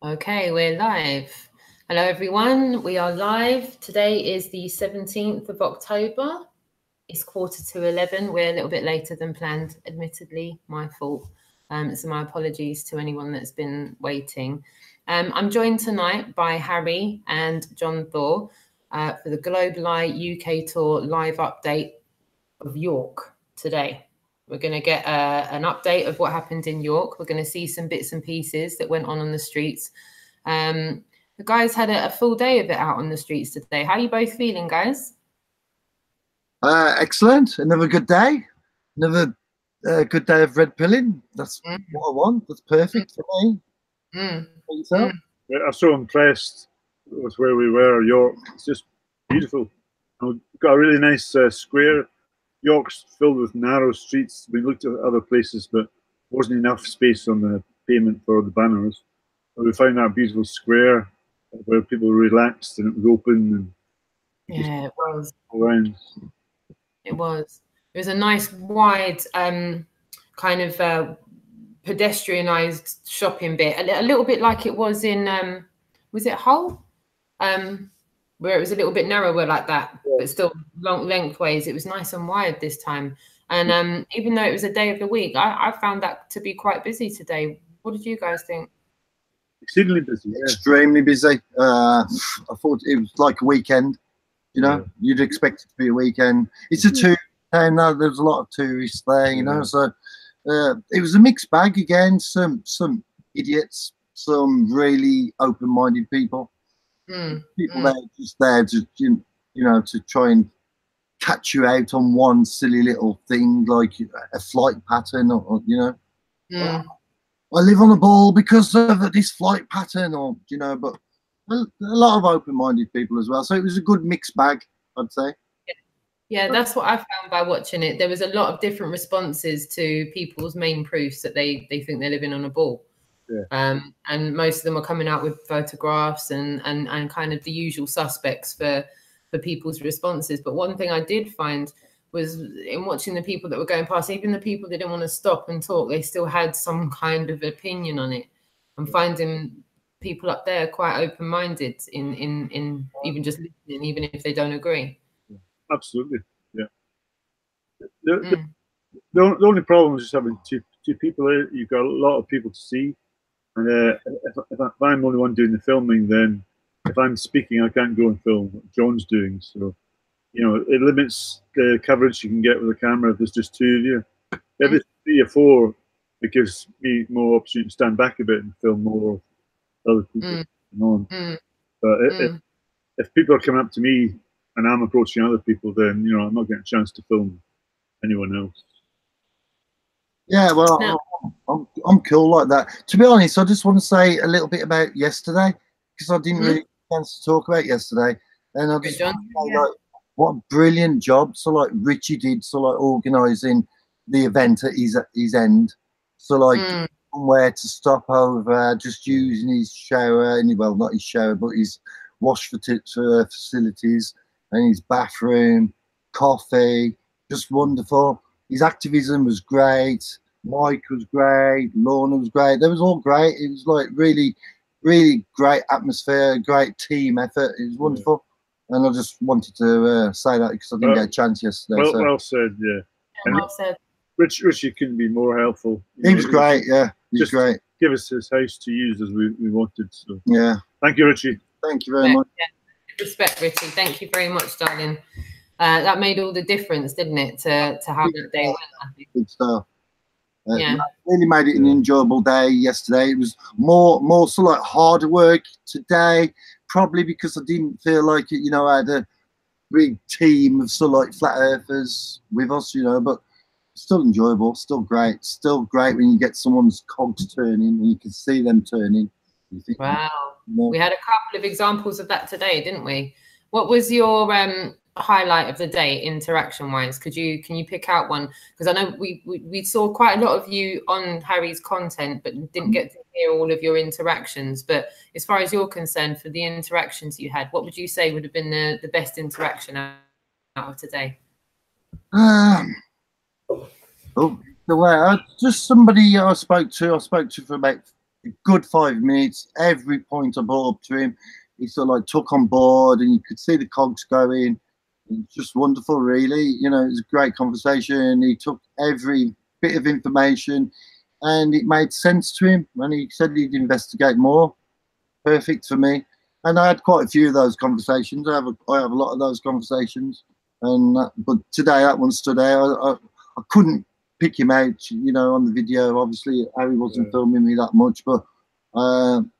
Okay, we're live. Hello, everyone. We are live. Today is the 17th of October. It's 11:15. We're a little bit later than planned, admittedly, my fault. So my apologies to anyone that's been waiting. I'm joined tonight by Harry and John THOR for the Global Eye UK Tour live update of York today. We're going to get an update of what happened in York. We're going to see some bits and pieces that went on the streets. The guys had a full day of it out on the streets today. How are you both feeling, guys? Excellent. Another good day. Another good day of red pilling. That's what I want. That's perfect for me. Yeah, I'm so impressed with where we were, York. It's just beautiful. We've got a really nice square. York's filled with narrow streets. We looked at other places, but wasn't enough space on the pavement for the banners. But we found that beautiful square where people relaxed and it was open. And yeah, it was. Around. It was. It was a nice, wide, kind of pedestrianised shopping bit. A little bit like it was in, was it Hull? Where it was a little bit narrower like that, but still long lengthways. It was nice and wide this time. And even though it was a day of the week, I found that to be quite busy today. What did you guys think? Exceedingly busy. Yeah. Extremely busy. I thought it was like a weekend. You know, you'd expect it to be a weekend. It's a tourist town now. There's a lot of tourists there. You know, so it was a mixed bag again. Some idiots, some really open-minded people. People there to you know, to try and catch you out on one silly little thing like a flight pattern, or you know, I live on a ball because of this flight pattern, or you know. But a lot of open-minded people as well. So it was a good mixed bag, I'd say. Yeah, that's what I found by watching it. There was a lot of different responses to people's main proofs that they think they're living on a ball. Yeah. And most of them are coming out with photographs and kind of the usual suspects for people's responses. But one thing I did find was in watching the people that were going past, even the people that didn't want to stop and talk, they still had some kind of opinion on it. I'm finding people up there quite open-minded in even just listening, even if they don't agree. Absolutely, yeah. The only problem is just having two people out. You've got a lot of people to see. And if I'm the only one doing the filming, then if I'm speaking, I can't go and film what John's doing. So, you know, it limits the coverage you can get with a camera if there's just two of you. If it's 3 or 4, it gives me more opportunity to stand back a bit and film more of other people. But if people are coming up to me and I'm approaching other people, then, you know, I'm not getting a chance to film anyone else. Yeah, well, I'm cool like that. To be honest, I just want to say a little bit about yesterday because I didn't really get a chance to talk about yesterday, and I just want to say, like, what a brilliant job. So like Richie did, so like organising the event at his end. So like somewhere to stop over, just using his shower, and well, not his shower, but his wash facilities and his bathroom, coffee, just wonderful. His activism was great. Mike was great. Lorna was great. They was all great. It was like really, really great atmosphere, great team effort. It was wonderful. And I just wanted to say that because I didn't get a chance yesterday. Well said, yeah. And well said. Richie couldn't be more helpful. He was great, yeah. He was great. Give us his house to use as we wanted. So yeah. Thank you, Richie. Thank you very much. Yeah. Respect, Richie. Thank you very much, darling. That made all the difference, didn't it, to how that day went? I think. Good stuff. Yeah, really made it an enjoyable day yesterday. It was more sort of like harder work today, probably because I didn't feel like it. You know, I had a big team of sort of like flat earthers with us. You know, but still enjoyable, still great when you get someone's cogs turning and you can see them turning. You think, wow, we had a couple of examples of that today, didn't we? What was your highlight of the day interaction wise? Can you pick out one? Because I know we saw quite a lot of you on Harry's content but didn't get to hear all of your interactions. But as far as you're concerned, for the interactions you had, what would you say would have been the best interaction out of today? The way just somebody I spoke to for about a good 5 minutes. Every point I brought up to him, he sort of like took on board, and you could see the cogs going. It's just wonderful, really. You know, it was a great conversation. He took every bit of information, and it made sense to him. And he said he'd investigate more. Perfect for me. And I had quite a few of those conversations. I have a lot of those conversations. And but today that one stood out. I couldn't pick him out, you know, on the video. Obviously, Harry wasn't filming me that much, but I'm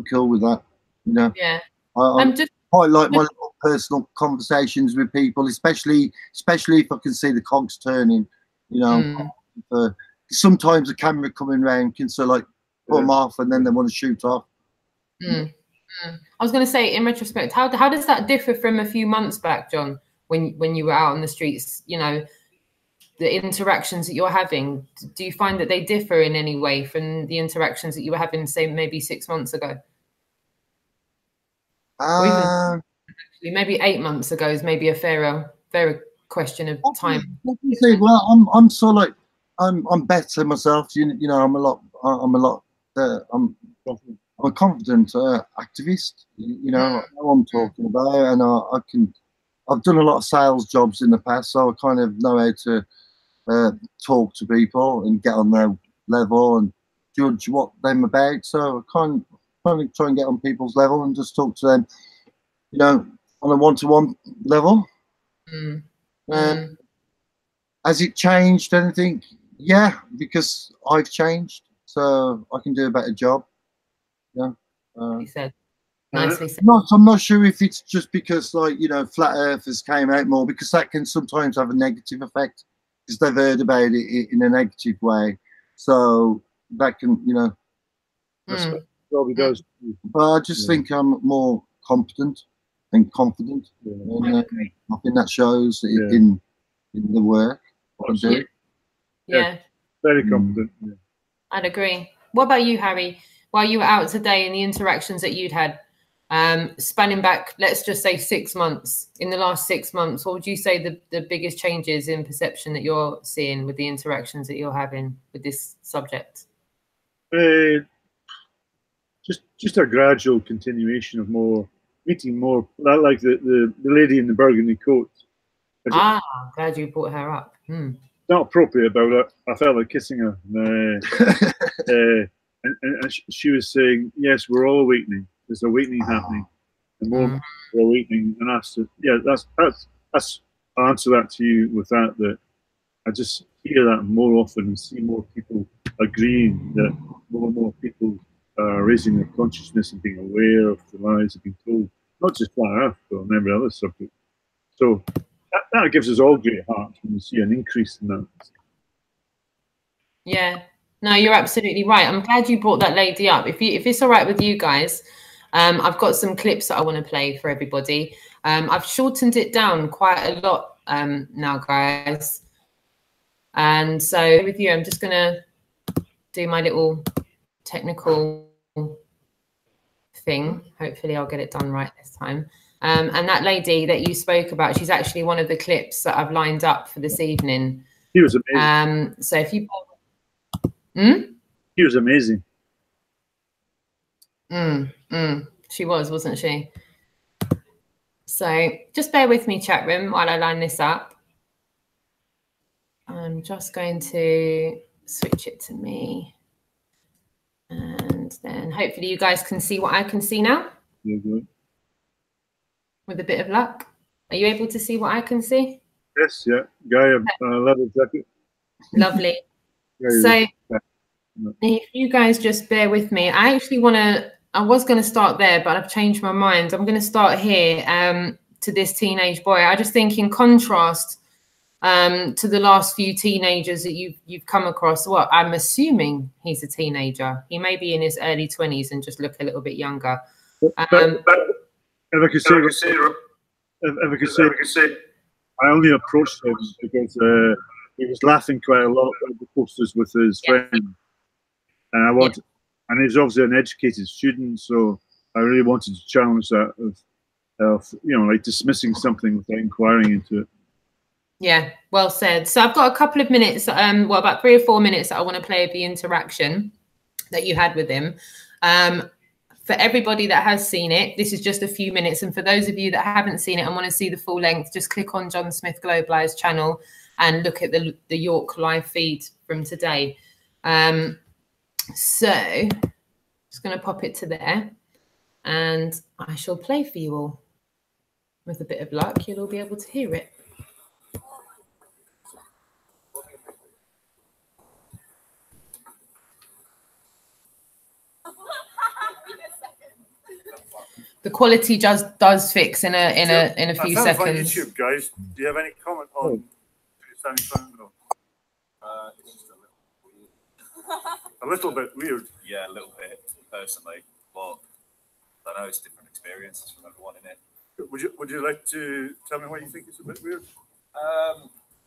cool with that. You know. Yeah. I'm just quite like my little personal conversations with people, especially if I can see the cogs turning. You know, sometimes the camera coming around can sort of like put them off, and then they want to shoot off. I was going to say, in retrospect, how does that differ from a few months back, John, when you were out on the streets? You know, the interactions that you're having. Do you find that they differ in any way from the interactions that you were having, say, maybe 6 months ago? Or even actually, maybe 8 months ago is maybe a fairer question of time. Well, I'm sort of like I'm better myself. You know, I'm a confident activist. You know, I know what I'm talking about, and I've done a lot of sales jobs in the past, so I kind of know how to talk to people and get on their level and judge what they're about. So I kind of try and get on people's level and just talk to them, you know, on a one-to-one level. Has it changed anything? Yeah, because I've changed, so I can do a better job. Yeah. He said. Nicely said. I'm not sure if it's just because, like, you know, flat earthers came out more, because that can sometimes have a negative effect because they've heard about it in a negative way. So that can, you know. Probably does. But I just think I'm more competent and confident. And, I think that shows in the work I do. Yeah. Very confident. I'd agree. What about you, Harry? While you were out today and the interactions that you'd had, spanning back, let's just say 6 months, in the last 6 months, what would you say the biggest changes in perception that you're seeing with the interactions that you're having with this subject? Just a gradual continuation of meeting more, like the lady in the burgundy coat. I'm glad you brought her up. Not appropriate about it. I felt like kissing her. And she was saying, yes, we're all awakening. There's awakening happening. The more we're awakening, and that's I'll answer that to you with that I just hear that more often and see more people agreeing that more and more people are raising their consciousness and being aware of the lies they've been told, not just flat earth, but on every other subject. So that gives us all great heart when we see an increase in that. Yeah. No, you're absolutely right. I'm glad you brought that lady up. If it's all right with you guys, I've got some clips that I want to play for everybody. I've shortened it down quite a lot now, guys. And so with you, I'm just going to do my little technical thing. Hopefully I'll get it done right this time. And that lady that you spoke about, she's actually one of the clips that I've lined up for this evening. She was amazing. So if you... She was amazing. She was, wasn't she? So just bear with me, chat room, while I line this up. I'm just going to switch it to me. And then hopefully you guys can see what I can see now. With a bit of luck. Are you able to see what I can see? Yes, yeah. Guy, leather jacket. Lovely. So if you guys just bear with me, I was going to start there, but I've changed my mind. I'm going to start here to this teenage boy. I just think in contrast to the last few teenagers that you've come across, well, I'm assuming he's a teenager. He may be in his early 20s and just look a little bit younger. If I could say, I only approached him because he was laughing quite a lot at the posters with his friend. And and he's obviously an educated student, so I really wanted to challenge that of you know, like dismissing something without inquiring into it. Yeah, well said. So I've got a couple of minutes, well, about 3 or 4 minutes that I want to play of the interaction. that you had with him. For everybody that has seen it, this is just a few minutes. And for those of you that haven't seen it and want to see the full length, just click on John Smith Globalised channel and look at the York live feed from today. So just going to pop it to there and I shall play for you all. With a bit of luck, you'll all be able to hear it. The quality just does fix in a few seconds. On YouTube, guys, do you have any comment on It's just a little bit weird? Yeah, a little bit personally, but I know it's different experiences from everyone in it. Would you like to tell me why you think it's a bit weird?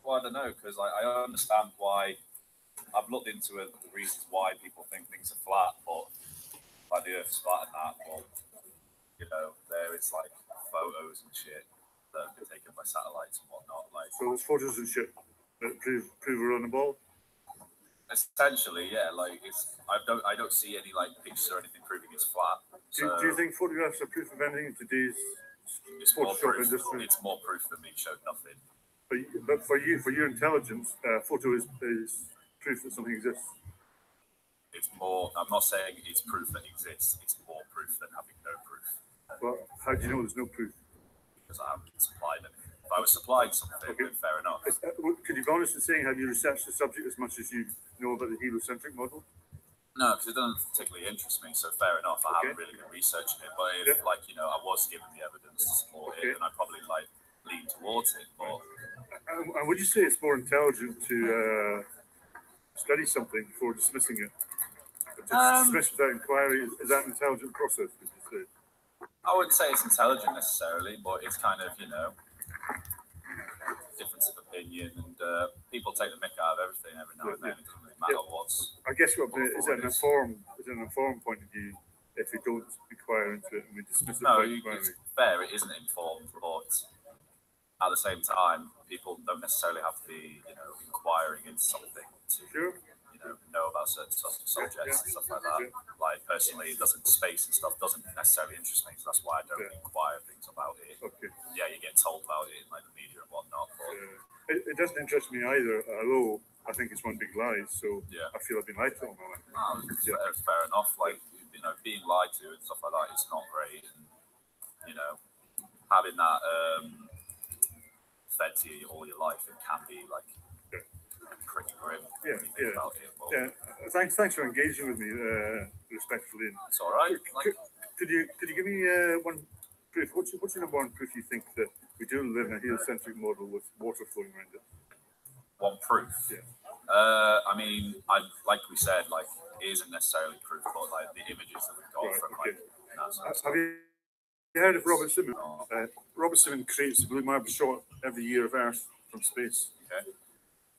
Well, I don't know, because I understand why. I've looked into it, the reasons why people think things are flat, but like the Earth's flat and that. But you know, there is like photos and shit that have been taken by satellites and whatnot. Like, so there's photos and shit that prove we're on the ball. Essentially, yeah. Like I don't see any like pictures or anything proving it's flat. Do you think photographs are proof of anything in today's Photoshop industry? It's more proof than me showed nothing. But for your intelligence, photo is proof that something exists. It's more. I'm not saying it's proof that exists. It's more proof than having no proof. Well, how do you know there's no proof? Because I haven't supplied it. If I was supplying something, then fair enough. Could you be honest in saying, have you researched the subject as much as you know about the heliocentric model? No, because it doesn't particularly interest me. So fair enough. I haven't really been researching it. But if, like, you know, I was given the evidence to support it, then I probably like lean towards it. But and would you say it's more intelligent to study something before dismissing it? Dismiss without inquiry, is that an intelligent process? Would you say? I wouldn't say it's intelligent necessarily, but it's kind of, you know, difference of opinion, and people take the mick out of everything every now and then. It doesn't really matter what's. I guess what is an informed point of view if we don't inquire into it and we dismiss it? No, it's fair. It isn't informed, but at the same time, people don't necessarily have to be, you know, inquiring into something to. Know about certain subjects and stuff like that. Like personally, space and stuff doesn't necessarily interest me, so that's why I don't inquire things about it. Yeah, you get told about it in like the media and whatnot. But it doesn't interest me either, although I think it's one big lie. So I feel I've been lied to all my life. Fair enough. Like, you know, being lied to and stuff like that, it's not great. And you know, having that fed to you all your life, it can be like. Pretty grim. Thanks for engaging with me respectfully. It's all right. Could you give me one proof? What's the number one proof you think that we do live in a heliocentric model with water flowing around it? One proof. Yeah. I mean, like we said, like it isn't necessarily proof, but like the images that we've got from like. Have you heard of Robert Simon? Robert Simon creates a blue marble shot every year of Earth from space. Okay.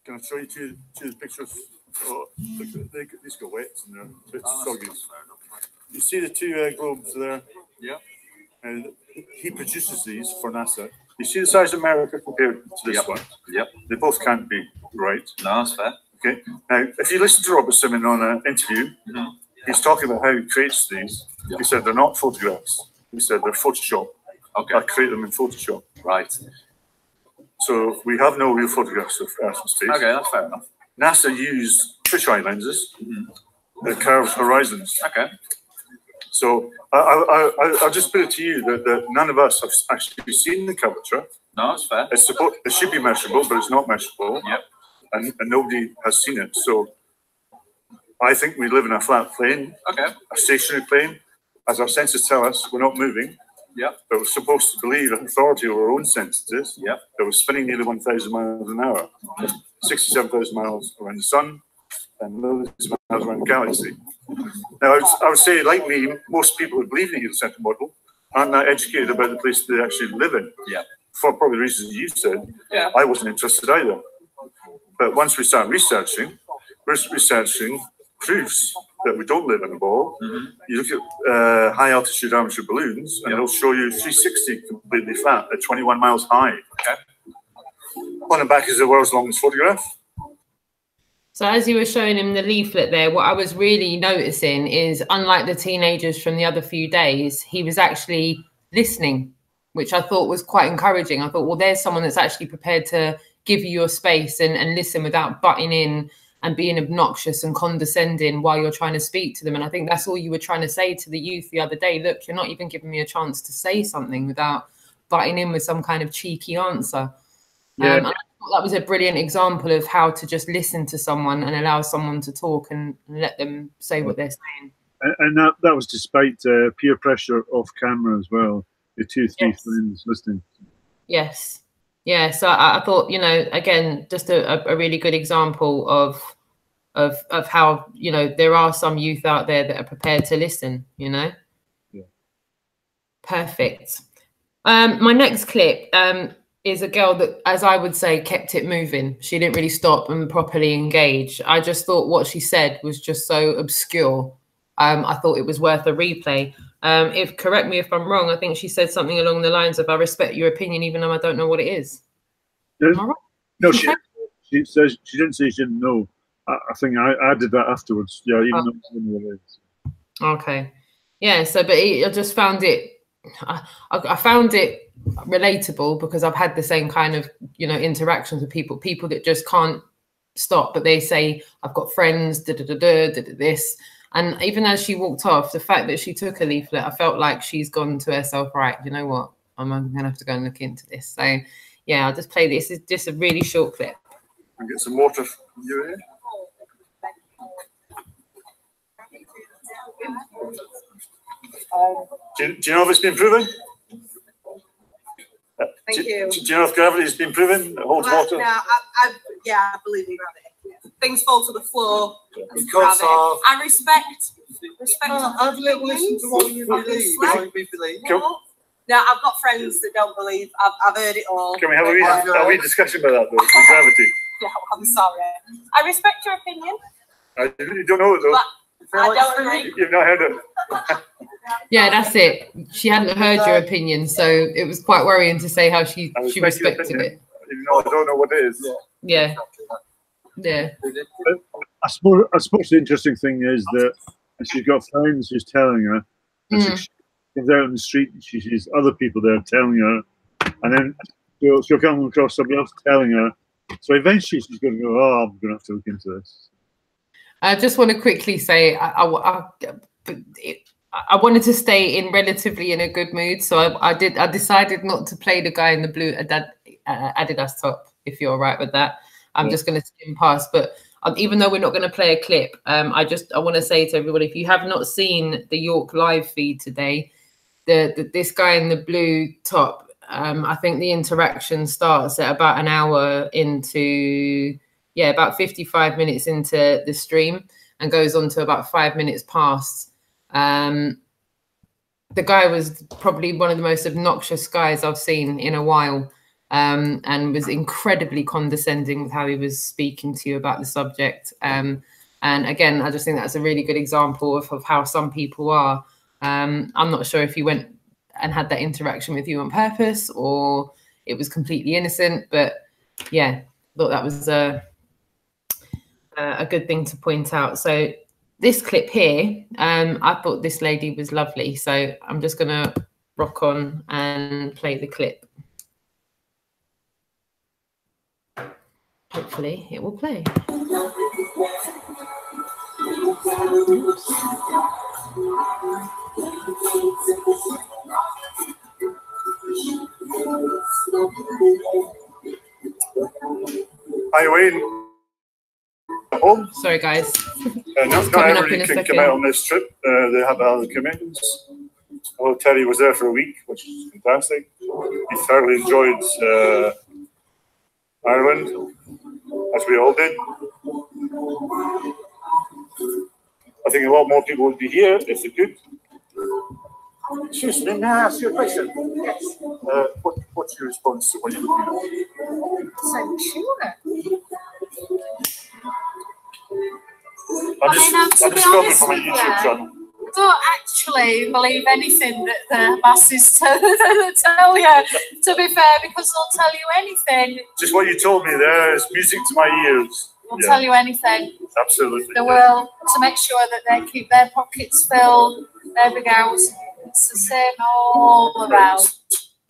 Can I show you two pictures? Oh, these go wet and they're a bit soggy. You see the two globes there? Yeah. And he produces these for NASA. You see the size of America compared to this one? Yep. They both can't be right. No, that's fair. Okay. Now, if you listen to Robert Simon on an interview, he's talking about how he creates these. Yep. He said they're not photographs. He said they're Photoshop. Okay. I create them in Photoshop. Right. So we have no real photographs of Earth and space. Okay, that's fair enough. NASA used fisheye lenses that curves horizons. Okay. So I'll just put it to you that none of us have actually seen the curvature. No, that's fair. It should be measurable, but it's not measurable. Yep. And nobody has seen it. So I think we live in a flat plane, a stationary plane. As our senses tell us, we're not moving. Yep. But we're supposed to believe an authority over our own senses. Yep. That we're spinning nearly 1,000 miles an hour, 67,000 miles around the sun, and millions of miles around the galaxy. Now, I would say, like me, most people who believe in the heliocentric model aren't that educated about the place they actually live in. Yeah. For probably the reasons you said. Yeah. I wasn't interested either. But once we start researching, we're researching proofs that we don't live in a ball. You look at high altitude amateur balloons, and they'll show you 360 completely flat at 21 miles high. Okay. On the back is the world's longest photograph. So as you were showing him the leaflet there, what I was really noticing is, unlike the teenagers from the other few days, he was actually listening, which I thought was quite encouraging. I thought, well, there's someone that's actually prepared to give you your space and listen without butting in and being obnoxious and condescending while you're trying to speak to them. And I think that's all you were trying to say to the youth the other day. Look, you're not even giving me a chance to say something without butting in with some kind of cheeky answer. Yeah. And I thought that was a brilliant example of how to just listen to someone and allow someone to talk and let them say what they're saying. And that was despite peer pressure off camera as well. The 2-3 friends listening. Yes. Yeah. So I thought, you know, again, just a really good example of how, you know, there are some youth out there that are prepared to listen, you know. Yeah. Perfect. My next clip is a girl that, as I would say, kept it moving. She didn't really stop and properly engage. I just thought what she said was just so obscure. I thought it was worth a replay. Correct me if I'm wrong, I think she said something along the lines of, I respect your opinion even though I don't know what it is. No, she says she didn't say she didn't know. I think I did that afterwards. Yeah, even though I didn't know what it is. Okay. Yeah, so but I just found it I found it relatable because I've had the same kind of, you know, interactions with people that just can't stop, but they say, I've got friends, this. And even as she walked off, the fact that she took a leaflet, I felt like she's gone to herself, right, you know what, I'm going to have to go and look into this. So, yeah, I'll just play this. It's just a really short clip. And get some water from you here. Do you know if it's been proven? Thank you. Do you know if gravity has been proven? It holds water? No, I believe in gravity. Things fall to the floor. Because of... I respect I've listened to what you believe. No, I've got friends that don't believe. I've heard it all. Can we have a wee discussion about that, though? The gravity. No, I'm sorry. I respect your opinion. You don't know it, though. I don't agree. You've not heard it. Yeah, that's it. She hadn't heard your opinion, so it was quite worrying to say how she respected it. Even though I don't know what it is. Yeah. Yeah. I suppose the interesting thing is that she's got friends who's telling her, and she comes out on the street and she sees other people there telling her, and then she'll come across somebody else telling her. So eventually she's going to go, oh, I'm going to have to look into this. I just want to quickly say I wanted to stay in relatively in a good mood, so I decided not to play the guy in the blue Adidas top. If you're all right with that, I'm just going to skim past. But even though we're not going to play a clip, I want to say to everybody, if you have not seen the York live feed today, this guy in the blue top, I think the interaction starts at about an hour into. Yeah, about 55 minutes into the stream and goes on to about 5 minutes past. The guy was probably one of the most obnoxious guys I've seen in a while, and was incredibly condescending with how he was speaking to you about the subject. And again, I just think that's a really good example of how some people are. I'm not sure if he went and had that interaction with you on purpose or it was completely innocent, but yeah, thought that was a good thing to point out. So this clip here, I thought this lady was lovely. So I'm just going to rock on and play the clip. Hopefully it will play. Hi, Wayne. Home. Sorry, guys. Not everybody can come out on this trip. They have other commitments. Although Terry was there for a week, which is fantastic. He thoroughly enjoyed Ireland, as we all did. I think a lot more people would be here if they could. Excuse me, may I ask you a question? Yes. What's your response to what you're looking at? So sure. I'm just filming from a YouTube channel. I don't actually believe anything that the masses tell you, to be fair, because they'll tell you anything. Just what you told me there is music to my ears. will tell you anything. Absolutely. They will, to make sure that they keep their pockets filled, their big house. It's the same all around.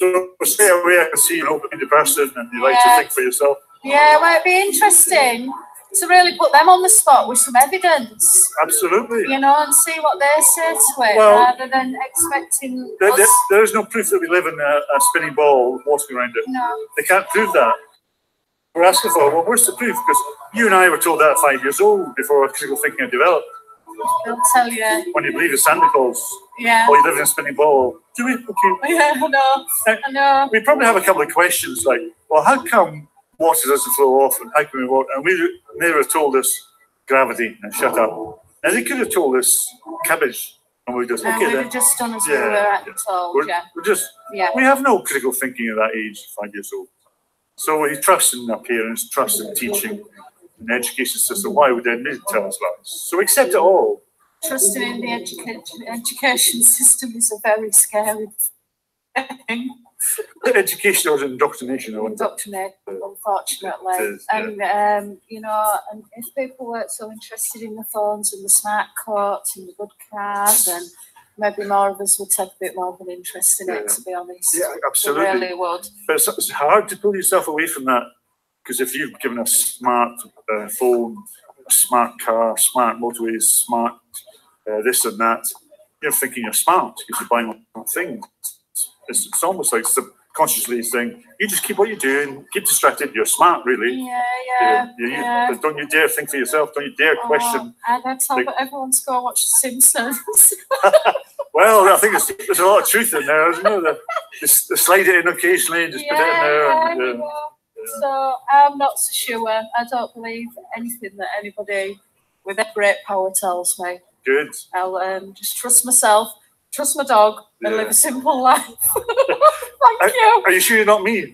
So stay away, I can see you're an open person and you like to think for yourself. Yeah, well, it'd be interesting to really put them on the spot with some evidence. Absolutely. You know, and see what they say to it, rather than expecting there is no proof that we live in a spinning ball walking around it. No. They can't prove that. We're asking for, well, where's the proof? Because you and I were told that at 5 years old before critical thinking had developed. They'll tell you. When you believe in Santa Claus. Yeah. Or you live in a spinning ball. Do we? Okay. Yeah, I know. We probably have a couple of questions like, well, how come water doesn't flow off and how can we walk? And we never have told us gravity and shut up. And they could have told us cabbage. And we just, okay, we'd have just done as we were told. We have no critical thinking at that age, 5 years old. So we trust in our parents, trust in teaching, in the education system. Why would they need to tell us that? So we accept it all. Trusting in the education system is a very scary thing. Education or indoctrination? Indoctrination, unfortunately. And, you know, and if people weren't so interested in the phones and the smart coats and the good cars, and maybe more of us would take a bit more of an interest in it, to be honest. Yeah, absolutely. We really would. But it's hard to pull yourself away from that, because if you've given a smart phone, a smart car, smart motorways, smart this and that, you're thinking you're smart because you're buying one thing. It's almost like subconsciously saying, you just keep what you're doing, keep distracted, you're smart, really. Yeah. But don't you dare think for yourself, don't you dare question. I tell everyone to go and watch The Simpsons. Well, I think there's a lot of truth in there, isn't there? They slide it in occasionally and just put it in there. So I'm not so sure. I don't believe anything that anybody with a great power tells me. Good. I'll just trust myself, trust my dog, and live a simple life. Thank you. Are you sure you're not me?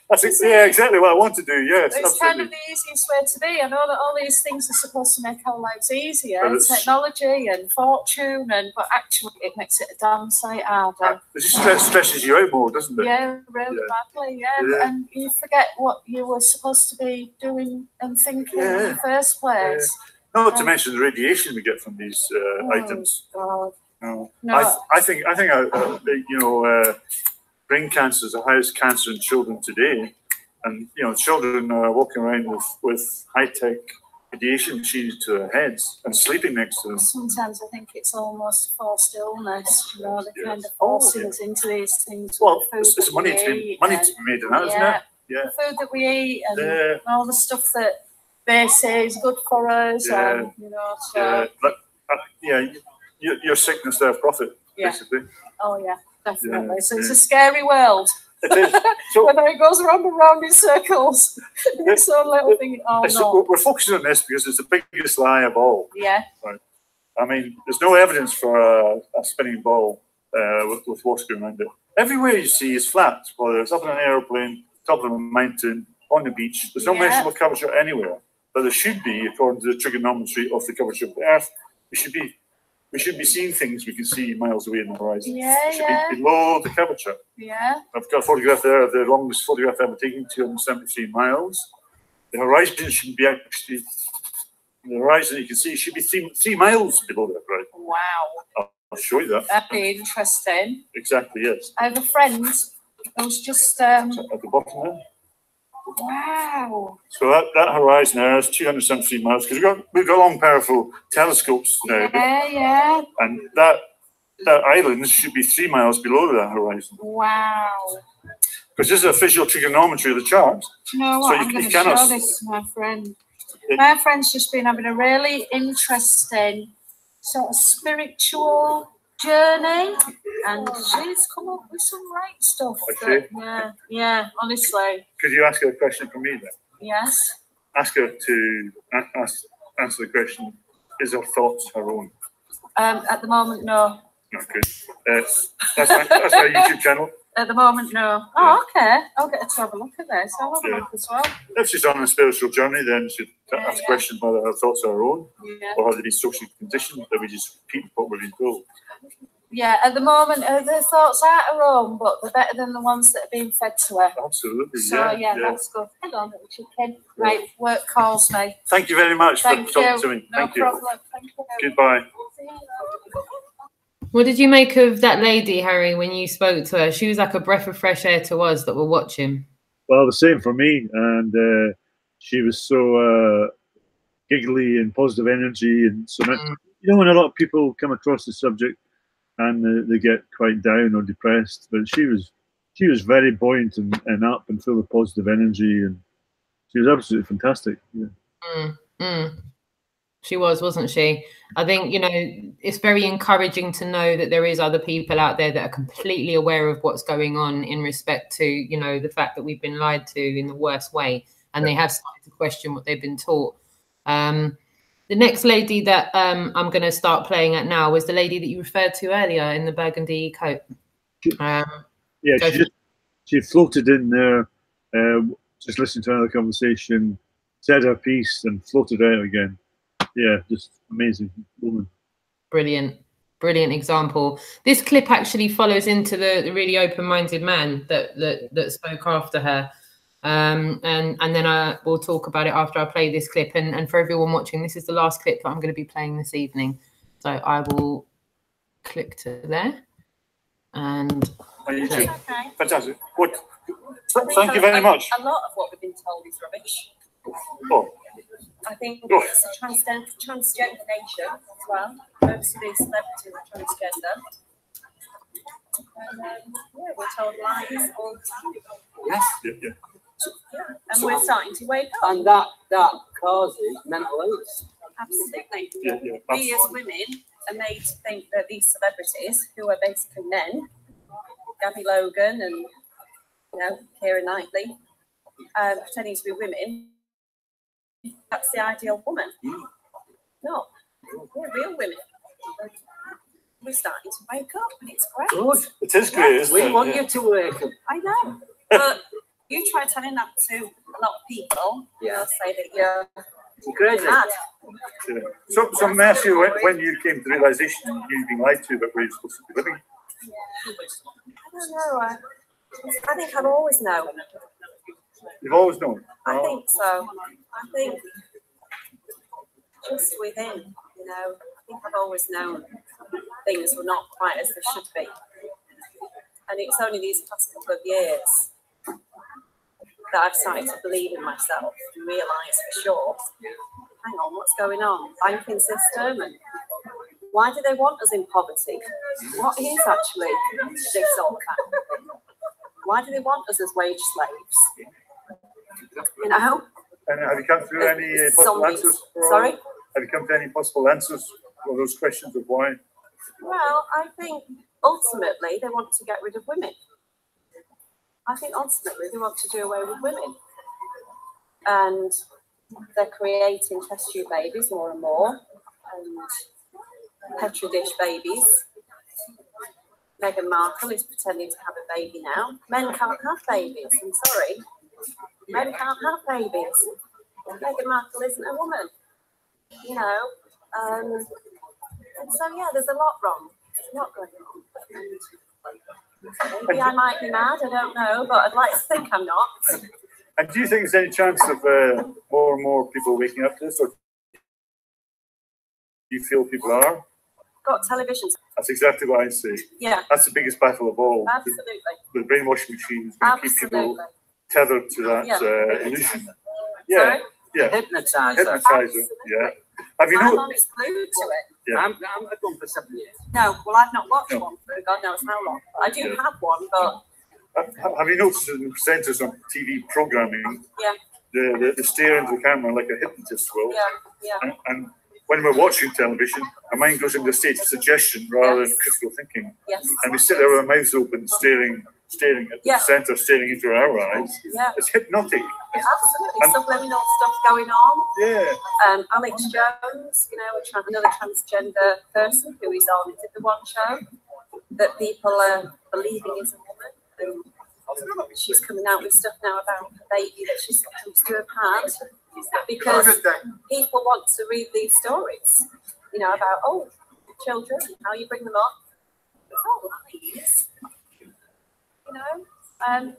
That's exactly what I want to do. Yes, it's absolutely. Kind of the easiest way to be. I know that all these things are supposed to make our lives easier, technology and fortune, but actually it makes it a damn sight harder. It just stresses you out more, doesn't it? Yeah, really badly. Yeah, and you forget what you were supposed to be doing and thinking in the first place. Not to mention the radiation we get from these items. God. No. I think brain cancer is the highest cancer in children today, and children are walking around with high-tech radiation machines to their heads and sleeping next to them. Sometimes I think it's almost a forced illness. They're kind of forcing us into these things. Well, it's money to be made in that, isn't it? Yeah. The food that we eat and all the stuff that they say is good for us, and your sickness, their profit, basically. Oh yeah, definitely. So it's a scary world. It is. So, whether it goes round and round in circles, it's so little thing. We're focusing on this because it's the biggest lie of all. Yeah. Right. I mean, there's no evidence for a spinning ball with water going around it. Everywhere you see is flat, whether it's up in an aeroplane, top of a mountain, on the beach. There's no mention of curvature anywhere. But there should be, according to the trigonometry of the curvature of the Earth, we should be seeing things we can see miles away in the horizon. Yeah, it should be below the curvature. Yeah. I've got a photograph there of the longest photograph ever taken, 273 miles. The horizon should be actually, the horizon you can see should be 3 miles below that, right? Wow. I'll show you that. That'd be interesting. Exactly, yes. I have a friend who's just... at the bottom there. Wow. So that horizon there is 273 miles, because we've got long powerful telescopes now. Yeah. And that island should be 3 miles below that horizon. Wow. Because this is a visual trigonometry of the chart. Do you know what? I'm going to show this to my friend. My friend's just been having a really interesting sort of spiritual journey, and she's come up with some right stuff. Yeah, honestly. Could you ask her a question from me then? Yes. Ask her to answer the question, is her thoughts her own? At the moment, no. Okay. That's our YouTube channel. At the moment, no. Oh, okay. I'll get her to have a look at this. I'll have a look as well. If she's on a spiritual journey, then she'd ask the question whether her thoughts are her own, or have they been socially conditioned that we just repeat what we've been told. Yeah, at the moment, her thoughts are her own, but they're better than the ones that are being fed to her. Absolutely. So, yeah, that's good. Hang on, little chicken. Right, work calls me. Thank you very much for talking to me. No problem. Thank you. Goodbye. What did you make of that lady, Harry, when you spoke to her? She was like a breath of fresh air to us that were watching. Well, the same for me. And she was so giggly and positive energy. And so, you know, when a lot of people come across the subject and they get quite down or depressed, but she was very buoyant and up and full of positive energy, and she was absolutely fantastic. Yeah. She was, wasn't she? I think, you know, it's very encouraging to know that there is other people out there that are completely aware of what's going on in respect to, you know, the fact that we've been lied to in the worst way, and they have started to question what they've been taught. The next lady that I'm going to start playing at now was the lady that you referred to earlier in the burgundy coat. She floated in there, just listened to another conversation, said her piece, and floated out again. Yeah, just amazing woman. Brilliant example. This clip actually follows into the really open-minded man that spoke after her. And then we'll talk about it after I play this clip. And for everyone watching, this is the last clip that I'm going to be playing this evening. So I will click to there and play. Fantastic. What? Thank you very much. A lot of what we've been told is rubbish. Oh. I think it's a transgender nation as well. Most of these celebrities are transgender. And we're told lies all the time. Yes. Yeah. And we're starting to wake up. And that causes mental illness. Absolutely. Yeah. We as women are made to think that these celebrities, who are basically men, Gabby Logan and Keira Knightley, pretending to be women, that's the ideal woman. No, we're real women. We're starting to wake up, and it's great. Good. It is great, isn't it? We want you to wake up. I know, but you try telling that to a lot of people, they'll say that you're crazy. mad. Yeah. So may I ask you, when you came to the realisation you'd been lied to about where you're supposed to be living? I don't know. I think I've always known. You've always known? I think so. I think just within, I think I've always known things were not quite as they should be. And it's only these past couple of years that I've started to believe in myself and realise for sure, hang on, what's going on? Banking system, and why do they want us in poverty? What is actually this all about? Why do they want us as wage slaves? And have you come through any possible answers? Sorry? Have you come to any possible answers for those questions of why? Well, I think ultimately they want to get rid of women. I think ultimately they want to do away with women. And they're creating test tube babies more and more, and petri dish babies. Meghan Markle is pretending to have a baby now. Men can't have babies, I'm sorry. Men can't have babies. Meghan Markle isn't a woman, and so there's a lot wrong. There's a lot going on. Maybe I might be mad, I don't know, but I'd like to think I'm not. And do you think there's any chance of more and more people waking up to this, or do you feel people are? Got television. That's exactly what I say. Yeah. That's the biggest battle of all. Absolutely. The brainwashing machine is going to keep people tethered to that illusion. Yeah. Sorry? Yeah. Hypnotizer. Yeah. Have you I'm honest glued to it. Yeah. I'm gone for 7 years. No, well, I've not watched one for God knows how long. I do have one, but. Have you noticed in the presenters on TV programming? Yeah. The stare into the camera like a hypnotist will. Yeah. And when we're watching television, our mind goes into a state of suggestion rather than critical thinking. Yes. And we sit there with our mouths open, staring at the centre, staring into our eyes. Yeah. It's hypnotic. Absolutely. Subliminal stuff going on. Yeah. Alex Jones, another transgender person who is on the one show that people are believing is a woman. And she's coming out with stuff now about a baby that she's supposed to have had. Because people want to read these stories, about children, how you bring them up, It's all lies, you know.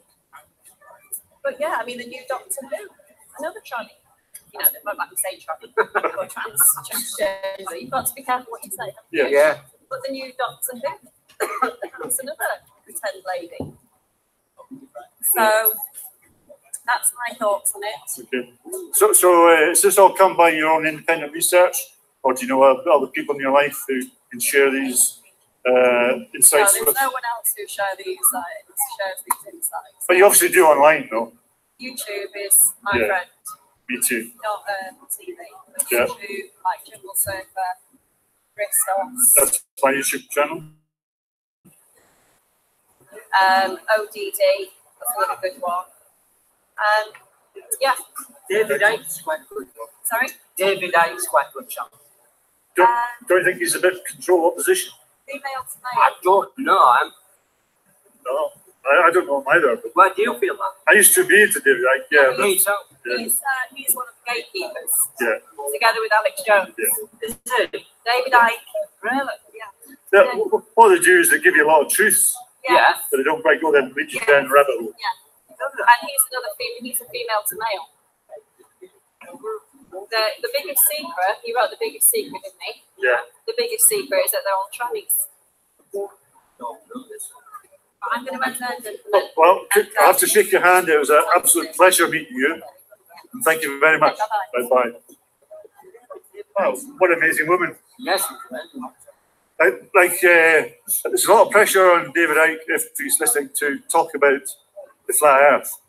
But yeah, I mean, the new Doctor Who, another tranny. You know, I'm not saying tranny, or transgender. You've got to be careful what you say. Yeah. But the new Doctor Who, that's another pretend lady. So that's my thoughts on it. Okay. So is this all come by your own independent research, or do you know other people in your life who can share these insights? No, there's no one else who shares these insights. But you obviously do online, though. YouTube is my friend. Me too. Not TV. But Yeah. YouTube, like Jungle Surfer, Bristol. That's my YouTube channel. ODD, that's another good one. Yeah. David Icke's quite good. Sorry? David Icke's quite good channel. Don't you think he's a bit control opposition? Female to I male. don't know. No, I don't know him either. But Why do you feel that? I used to be into David Icke, yeah. Me too. He's one of the gatekeepers. Yeah. Together with Alex Jones. Yeah. Is it? David Icke. Really? Yeah. Yeah, what they do is they give you a lot of truths, Yeah. but they don't quite go down, reach you down the rabbit hole. Yeah. And he's another he's a female to male. The biggest secret, he wrote The Biggest Secret, didn't he? Yeah. The biggest secret is that they're all trannies. But I'm going to attend it. Well, I have to shake your hand. It was an absolute pleasure meeting you. And thank you very much. Bye-bye. Wow, what an amazing woman. Yes. There's a lot of pressure on David Icke, if he's listening, to talk about the flat Earth.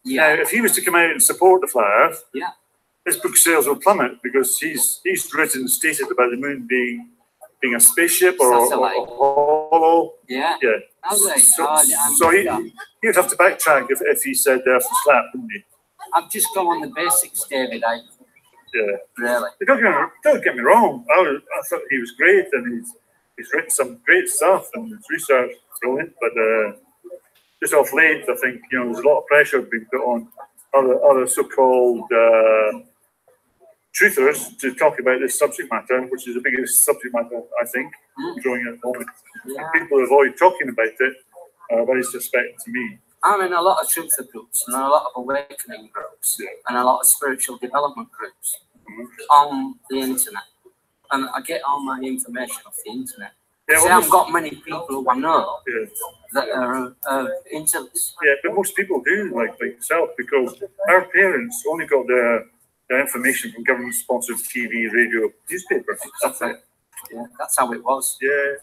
Yeah. Now, if he was to come out and support the flat Earth, Yeah. his book sales will plummet because he's written and stated about the moon being a spaceship or a hollow. Yeah. Yeah. So he would have to backtrack if he said the Earth was flat, wouldn't he? I've just gone on the basics, David Icke. Yeah. Really. Don't get me wrong. I thought he was great, and he's written some great stuff, and his research is brilliant. But just off late, I think there's a lot of pressure being put on other so-called truthers to talk about this subject matter, which is the biggest subject matter I think growing at the moment. Yeah. And people avoid talking about it. Very suspect to me. I'm in a lot of truther groups and a lot of awakening groups and a lot of spiritual development groups on the internet. And I get all my information off the internet. Yeah, I haven't got many people who I know that are into this. Yeah, but most people do, like yourself, because our parents only got their information from government-sponsored TV, radio, newspaper. That's it. Yeah, that's how it was. Yeah.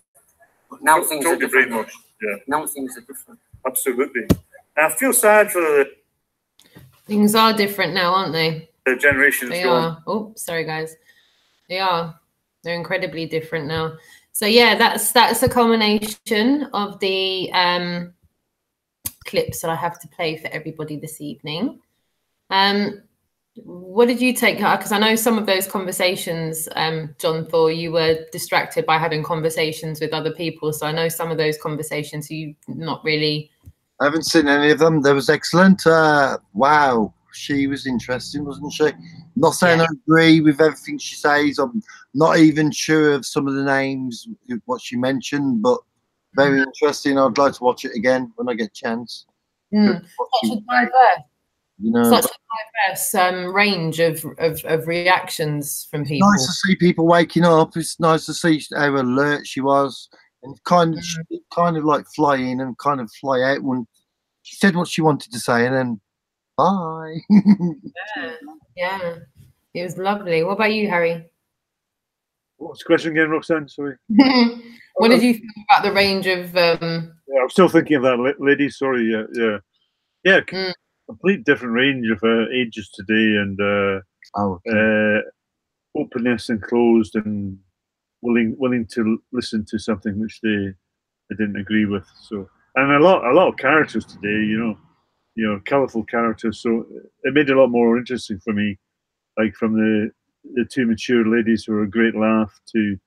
But now things are different. Brainwashed. Yeah. Now things are different. Absolutely. I feel sad for the Things are different now, aren't they? The generations. They are. Oh, sorry, guys. They are. They're incredibly different now. So yeah, that's a culmination of the clips that I have to play for everybody this evening. What did you take? Because I know some of those conversations, John Thor, you were distracted by having conversations with other people. So I know some of those conversations you not really. I haven't seen any of them. There was excellent. Wow, she was interesting, wasn't she? Not saying I agree with everything she says. I'm not even sure of some of the names, what she mentioned, but very interesting. I'd like to watch it again when I get a chance. Such a diverse, such a diverse range of reactions from people. It's nice to see people waking up. It's nice to see how alert she was, and kind of like fly in and kind of fly out when she said what she wanted to say, and then bye. Yeah, it was lovely. What about you, Harry? What's the question again, Roxanne? Sorry. What did you think about the range of? Yeah, I'm still thinking of that lady. Sorry. Yeah. Complete different range of ages today, and openness and closed, and willing to listen to something which they didn't agree with. So, and a lot of characters today, colourful characters. So it made it a lot more interesting for me. Like from the two mature ladies who are a great laugh to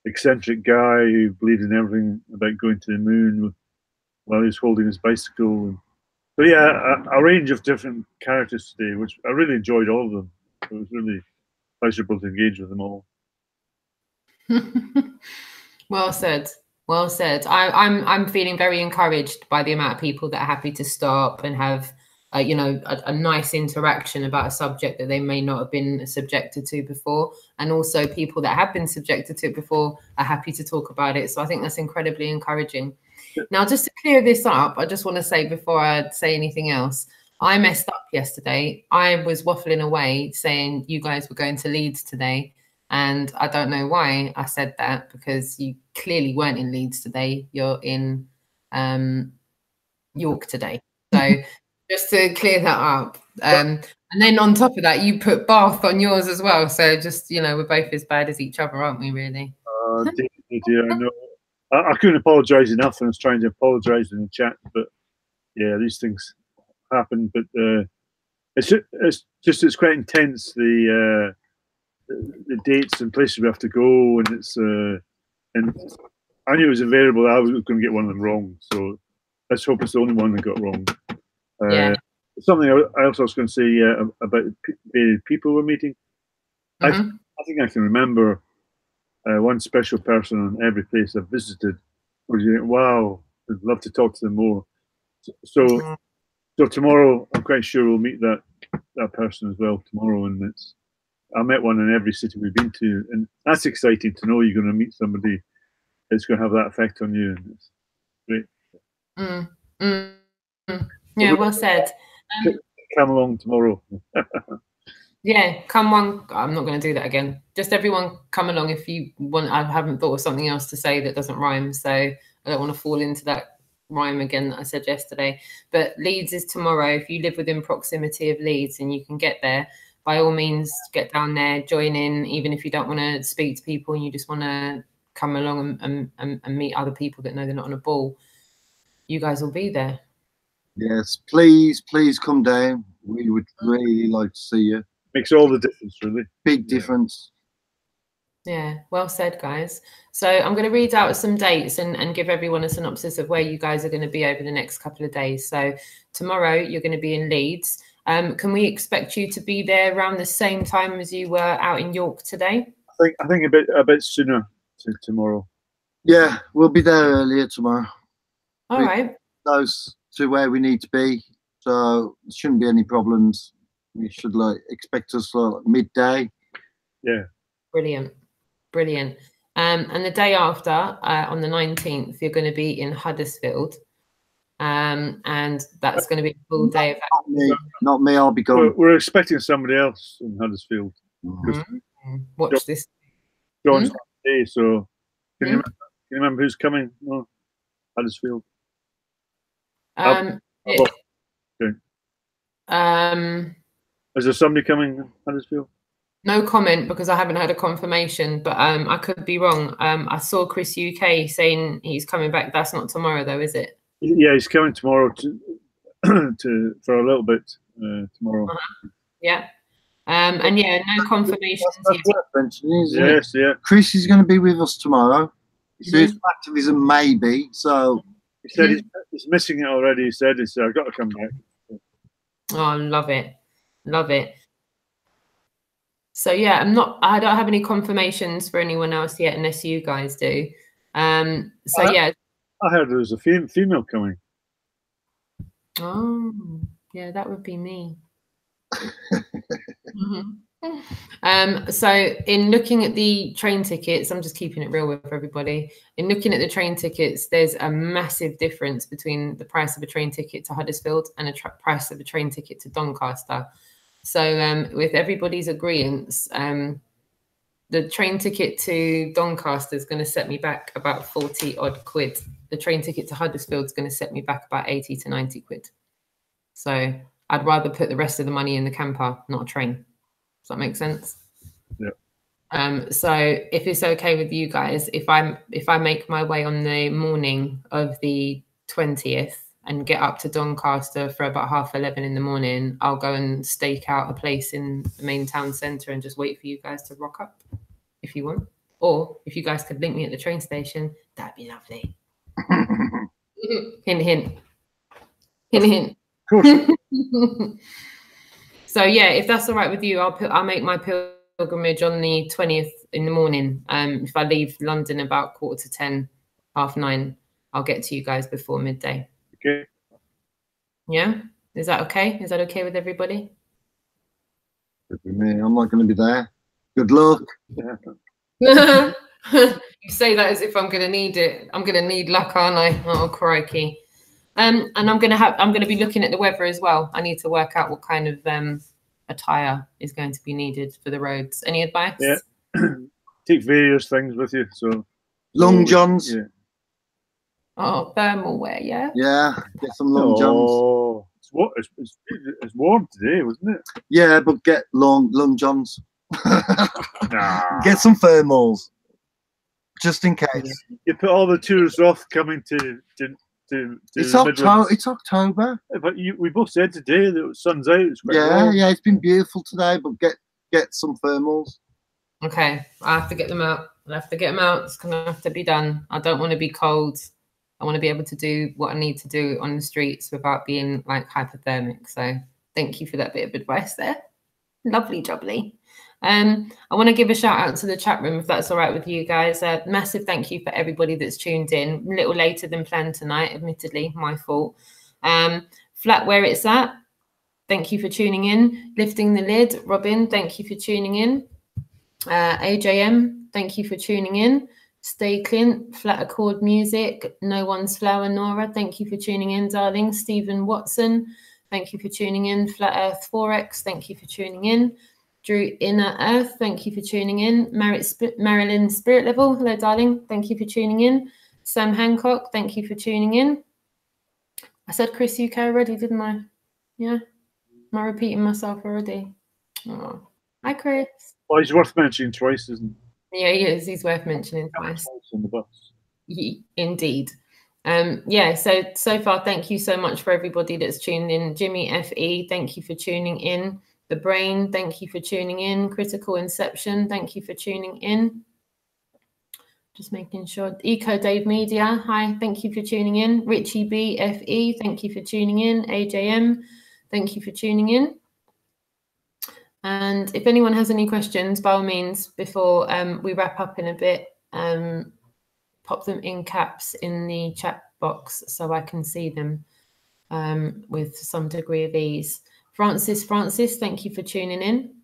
eccentric guy who believed in everything about going to the moon while he was holding his bicycle. So yeah, a range of different characters today, which I really enjoyed all of them. It was really pleasurable to engage with them all. Well said. Well said. I'm feeling very encouraged by the amount of people that are happy to stop and have you know, a nice interaction about a subject that they may not have been subjected to before, and also people that have been subjected to it before are happy to talk about it. So I think that's incredibly encouraging. Now, just to clear this up, I just want to say before I say anything else, I messed up yesterday. I was waffling away saying you guys were going to Leeds today, and I don't know why I said that, because you clearly weren't in Leeds today. You're in York today. So just to clear that up. And then on top of that, you put Bath on yours as well. So just, you know, we're both as bad as each other, aren't we, really? Dear, no. I couldn't apologise enough, and I was trying to apologise in the chat. But yeah, these things happen. But it's quite intense, the dates and places we have to go. And it's and I knew it was a variable. I was going to get one of them wrong. So let's hope it's the only one that got wrong. Yeah. Something I also was going to say about the people we're meeting. I think I can remember one special person on every place I've visited. Where you think, wow, I'd love to talk to them more. So tomorrow, I'm quite sure we'll meet that person as well tomorrow. And I met one in every city we've been to, and that's exciting to know you're going to meet somebody that's going to have that effect on you. And it's great. Yeah, well said. Come along tomorrow. Yeah, come on. I'm not going to do that again. Just everyone come along if you want. I haven't thought of something else to say that doesn't rhyme, so I don't want to fall into that rhyme again that I said yesterday. But Leeds is tomorrow. If you live within proximity of Leeds and you can get there, by all means, get down there, join in, even if you don't want to speak to people and you just want to come along and meet other people that know they're not on a ball. You guys will be there. Yes, please come down. We would really like to see you. Makes all the difference, really. Big difference. Yeah, well said, guys. So I'm going to read out some dates and give everyone a synopsis of where you guys are going to be over the next couple of days. So tomorrow you're going to be in Leeds. Can we expect you to be there around the same time as you were out in York today? I think a bit sooner tomorrow. Yeah, we'll be there earlier tomorrow. All right. Close to where we need to be, so there shouldn't be any problems. We should expect us midday. Yeah. Brilliant. And the day after, on the 19th, you're going to be in Huddersfield, and that's going to be a full day of activity. Not me. I'll be going. We're expecting somebody else in Huddersfield. Watch this. John's day, so can you remember who's coming? No, Huddersfield. Is there somebody coming in Huddersfield? No comment, because I haven't had a confirmation, but I could be wrong. I saw Chris UK saying he's coming back. That's not tomorrow, though, is it? Yeah, he's coming tomorrow for a little bit tomorrow. Yeah. And yeah, no confirmations yet. Yes, yeah. Chris is going to be with us tomorrow. He says activism maybe, so he said he's missing it already. He said I've got to come back. Oh, love it. So yeah, I don't have any confirmations for anyone else yet, unless you guys do. So yeah. I heard there was a female coming. Oh, yeah, that would be me. So in looking at the train tickets, I'm just keeping it real with everybody. In looking at the train tickets, there's a massive difference between the price of a train ticket to Huddersfield and the price of a train ticket to Doncaster. So with everybody's agreement, the train ticket to Doncaster is going to set me back about 40 odd quid. The train ticket to Huddersfield is going to set me back about 80 to 90 quid. So I'd rather put the rest of the money in the camper, not a train. Does that make sense? Yeah. So if it's okay with you guys, if I make my way on the morning of the 20th and get up to Doncaster for about 11:30 in the morning, I'll go and stake out a place in the main town centre and just wait for you guys to rock up if you want. Or if you guys could link me at the train station, that'd be lovely. Hint, hint. Hint, hint. Of course. So yeah, if that's all right with you, I'll make my pilgrimage on the 20th in the morning. If I leave London about 9:45, 9:30. I'll get to you guys before midday. Okay. Yeah, is that okay? Is that okay with everybody? Good with me. I'm not going to be there. Good luck. You say that as if I'm going to need it. I'm going to need luck, aren't I? Oh, crikey. And I'm going to be looking at the weather as well. I need to work out what kind of attire is going to be needed for the roads. Any advice? Yeah. Take various things with you. So long johns. Yeah. Oh, thermal wear, yeah. Yeah, get some long johns. Oh, it's warm today, wasn't it? Yeah, but get long johns. Nah. Get some thermals, just in case. You put all the tourists off coming to it's October. It's October. But we both said today that the sun's out. It's quite warm. Yeah, it's been beautiful today. But get some thermals. Okay, I have to get them out. I have to get them out. It's gonna have to be done. I don't want to be cold. I want to be able to do what I need to do on the streets without being like hypothermic. So thank you for that bit of advice there. Lovely jubbly. I want to give a shout out to the chat room, if that's all right with you guys. Massive thank you for everybody that's tuned in. A little later than planned tonight, admittedly, my fault. Flat where it's at, thank you for tuning in. Lifting the lid, Robin, thank you for tuning in. AJM, thank you for tuning in. Stay Clint, Flat Accord Music, No One's Flower, Nora, thank you for tuning in, darling. Stephen Watson, thank you for tuning in. Flat Earth Forex, thank you for tuning in. Drew Inner Earth, thank you for tuning in. Marilyn Spirit Level, hello, darling, thank you for tuning in. Sam Hancock, thank you for tuning in. I said Chris UK already, didn't I? Yeah? Am I repeating myself already? Oh. Hi, Chris. Well, he's worth mentioning twice, isn't he? Yeah, he is. He's worth mentioning twice. On the bus. Indeed. Yeah, so far, thank you so much for everybody that's tuned in. Jimmy FE, thank you for tuning in. The Brain, thank you for tuning in. Critical Inception, thank you for tuning in. Just making sure. Eco Dave Media, hi, thank you for tuning in. Richie B FE, thank you for tuning in. AJM, thank you for tuning in. And if anyone has any questions, by all means, before we wrap up in a bit, pop them in caps in the chat box so I can see them with some degree of ease. Francis, thank you for tuning in.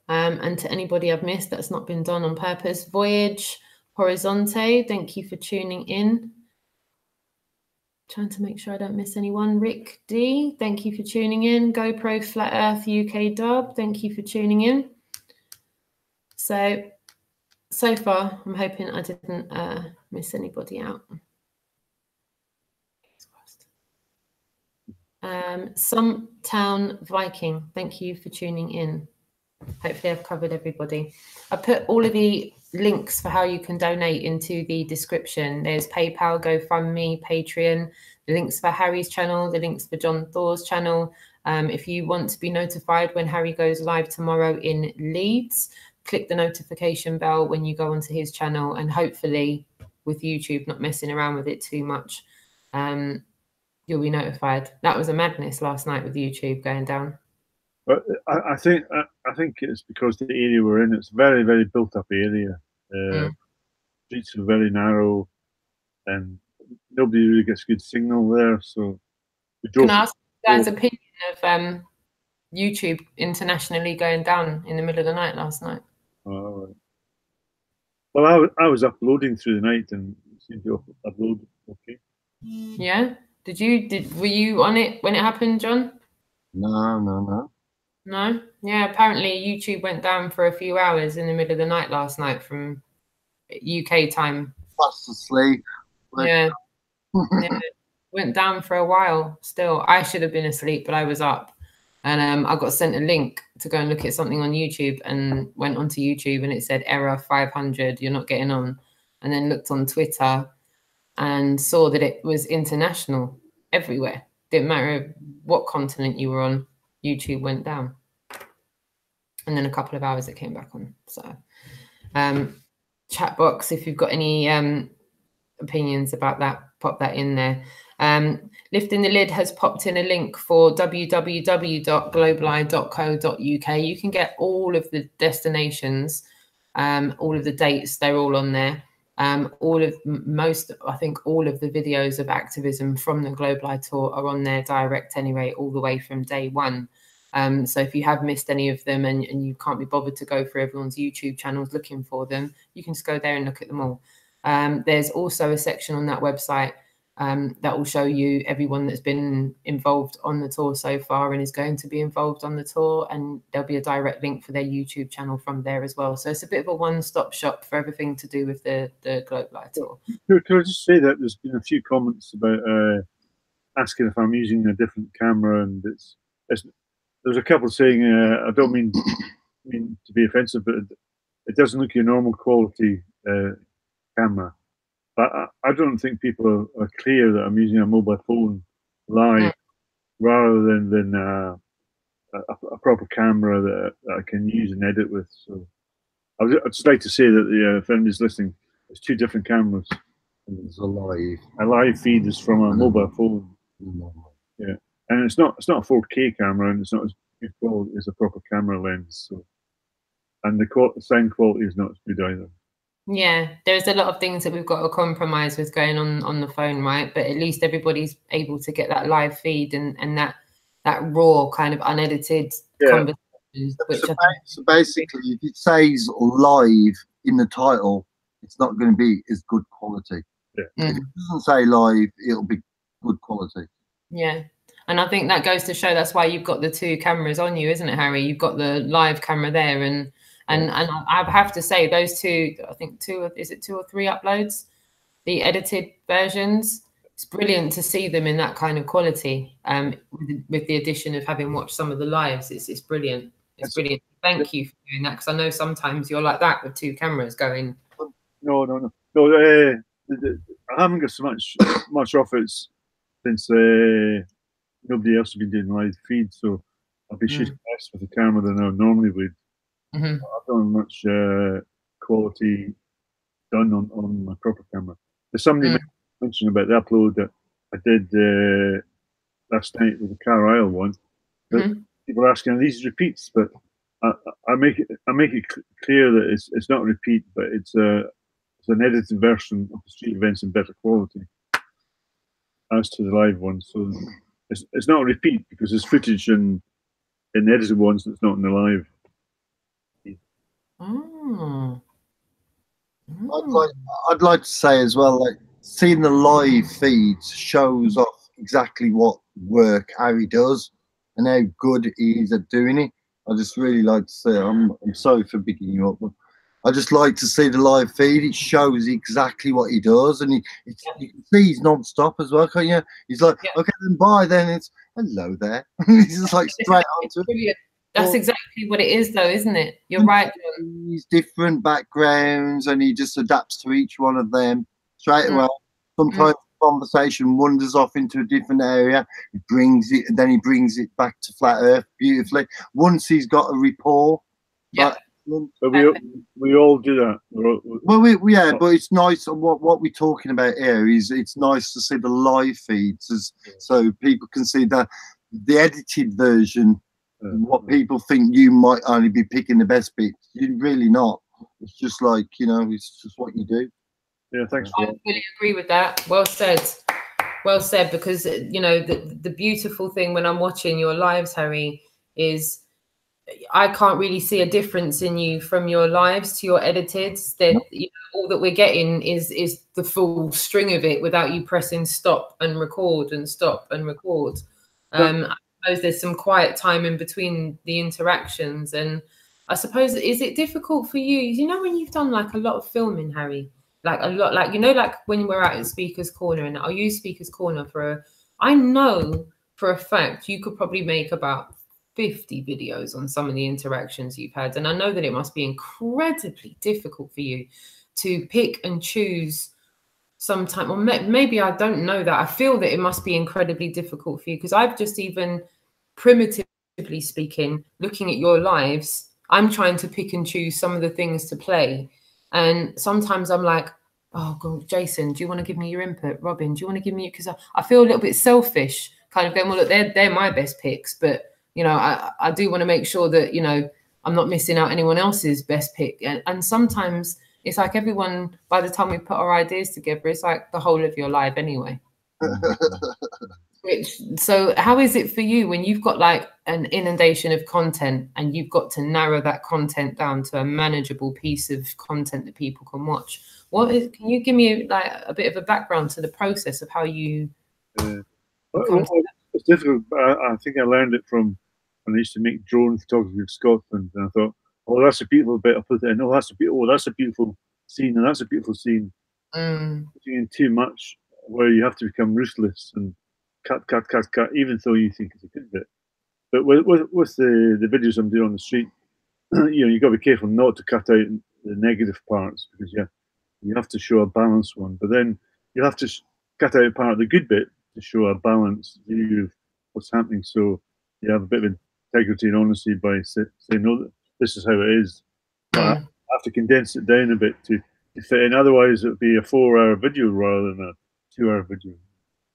And to anybody I've missed that's not been done on purpose. Voyage Horizonte, thank you for tuning in. Trying to make sure I don't miss anyone. Rick D, thank you for tuning in. GoPro Flat Earth UK Dub, thank you for tuning in. So far, I'm hoping I didn't miss anybody out. Some Town Viking, thank you for tuning in. Hopefully I've covered everybody. I put all of the links for how you can donate into the description. There's PayPal, GoFundMe, Patreon, the links for Harry's channel, the links for John Thor's channel. If you want to be notified when Harry goes live tomorrow in Leeds, click the notification bell when you go onto his channel, and hopefully with YouTube not messing around with it too much, you'll be notified. That was a madness last night with YouTube going down. But I think it's because the area we're in, it's a very, very built up area. Streets are very narrow, and nobody really gets good signal there. So we drove. Can I ask you guys' opinion of YouTube internationally going down in the middle of the night last night? Right. Well, I was uploading through the night and it seemed to upload okay. Yeah. Were you on it when it happened, John? No. No? Yeah, apparently YouTube went down for a few hours in the middle of the night last night from UK time. Fast asleep. Yeah. Yeah. Went down for a while still. I should have been asleep, but I was up. And I got sent a link to go and look at something on YouTube, and went onto YouTube and it said error 500, you're not getting on. And then looked on Twitter and saw that it was international everywhere. Didn't matter what continent you were on, YouTube went down. And then a couple of hours it came back on. So chat box, if you've got any opinions about that, pop that in there. Lifting the Lid has popped in a link for www.globaleye.co.uk. You can get all of the destinations, all of the dates, they're all on there. All of I think all of the videos of activism from the Global Eye Tour are on there direct anyway, all the way from day one. So if you have missed any of them and you can't be bothered to go through everyone's YouTube channels looking for them, you can just go there and look at them all. There's also a section on that website that will show you everyone that's been involved on the tour so far and is going to be involved on the tour, and there'll be a direct link for their YouTube channel from there as well. So it's a bit of a one-stop shop for everything to do with the Global Eye Tour. Can I just say that there's been a few comments about asking if I'm using a different camera, and there's a couple saying I don't mean to be offensive, but it doesn't look your normal quality camera. But I don't think people are clear that I'm using a mobile phone live rather than a proper camera that I can use and edit with. So I'd just like to say that if anybody's listening, there's two different cameras. And there's a live feed is from a mobile phone. Yeah, and it's not a 4K camera, and it's not as good quality as a proper camera lens. So, and the sound quality is not as good either. Yeah, there's a lot of things that we've got to compromise with going on the phone, right? But at least everybody's able to get that live feed and that raw kind of unedited conversation. So basically, if it says live in the title, it's not going to be as good quality. Yeah. If it doesn't say live, it'll be good quality. Yeah. And I think that goes to show that's why you've got the two cameras on you, isn't it, Harry? You've got the live camera there, and I have to say those two, I think is it 2 or 3 uploads, the edited versions, it's brilliant to see them in that kind of quality. With the addition of having watched some of the lives, it's brilliant. It's brilliant. Thank you for doing that, because I know sometimes you're like that with 2 cameras going. No. I haven't got so much off it since nobody else has been doing live feeds, so I'll be shooting less with the camera than I normally would. I've done much quality done on my proper camera. There's somebody mentioned about the upload that I did last night with the Carlisle one. People are asking, are these repeats? But I make it clear that it's not a repeat, but it's an edited version of the street events in better quality as to the live one. So it's not a repeat because there's footage in the edited ones that's not in the live. I'd like to say as well, like seeing the live feeds shows off exactly what work Harry does and how good he is at doing it. I just really like to say, I'm sorry for bigging you up, but I just like to see the live feed. It shows exactly what he does, and you can see he's non-stop as well, can't you? He's like, okay, then bye. Then it's hello there. He's just like straight onto it. That's exactly what it is, though, isn't it? You're right. He's different backgrounds, and he just adapts to each one of them straight away. Sometimes the conversation wanders off into a different area. He brings it, and then he brings it back to flat Earth beautifully. Once he's got a rapport. But we all do that. But it's nice. What we're talking about here is it's nice to see the live feeds, so people can see the edited version. What people think you might only be picking the best bits. You're really not. It's just like, it's just what you do. Yeah, thanks. I fully agree with that. Well said. Well said, because, the beautiful thing when I'm watching your lives, Harry, is I can't really see a difference in you from your lives to your edited. That all that we're getting is the full string of it without you pressing stop and record and stop and record. I suppose there's some quiet time in between the interactions, and I suppose, is it difficult for you? When you've done like a lot of filming, Harry, like a lot, like like when we're out at Speaker's Corner, and I'll use Speaker's Corner I know for a fact you could probably make about 50 videos on some of the interactions you've had, and I know that it must be incredibly difficult for you to pick and choose sometime, or maybe I don't know that. I feel that it must be incredibly difficult for you, because I've just, even primitively speaking, looking at your lives, I'm trying to pick and choose some of the things to play, and sometimes I'm like, oh God, Jason, do you want to give me your input? Robin, do you want to give me, because I feel a little bit selfish, kind of going, well, look, they're my best picks, but I do want to make sure that I'm not missing out anyone else's best pick, and sometimes it's like everyone, by the time we put our ideas together, it's like the whole of your life anyway. So how is it for you when you've got like an inundation of content and you've got to narrow that content down to a manageable piece of content that people can watch? Can you give me like a bit of a background to the process of how you it's difficult. I think I learned it from when I used to make drone photography of Scotland, and I thought, oh, that's a beautiful bit. I'll put it in. Oh, that's a beautiful scene, and that's a beautiful scene. Putting in too much, where you have to become ruthless and cut, even though you think it's a good bit. But with the videos I'm doing on the street, you've got to be careful not to cut out the negative parts, because you have to show a balanced one. But then you have to cut out part of the good bit to show a balanced view of what's happening. So you have a bit of integrity and honesty by saying, no, this is how it is. But I have to condense it down a bit to fit in. Otherwise, it would be a 4-hour video rather than a 2-hour video.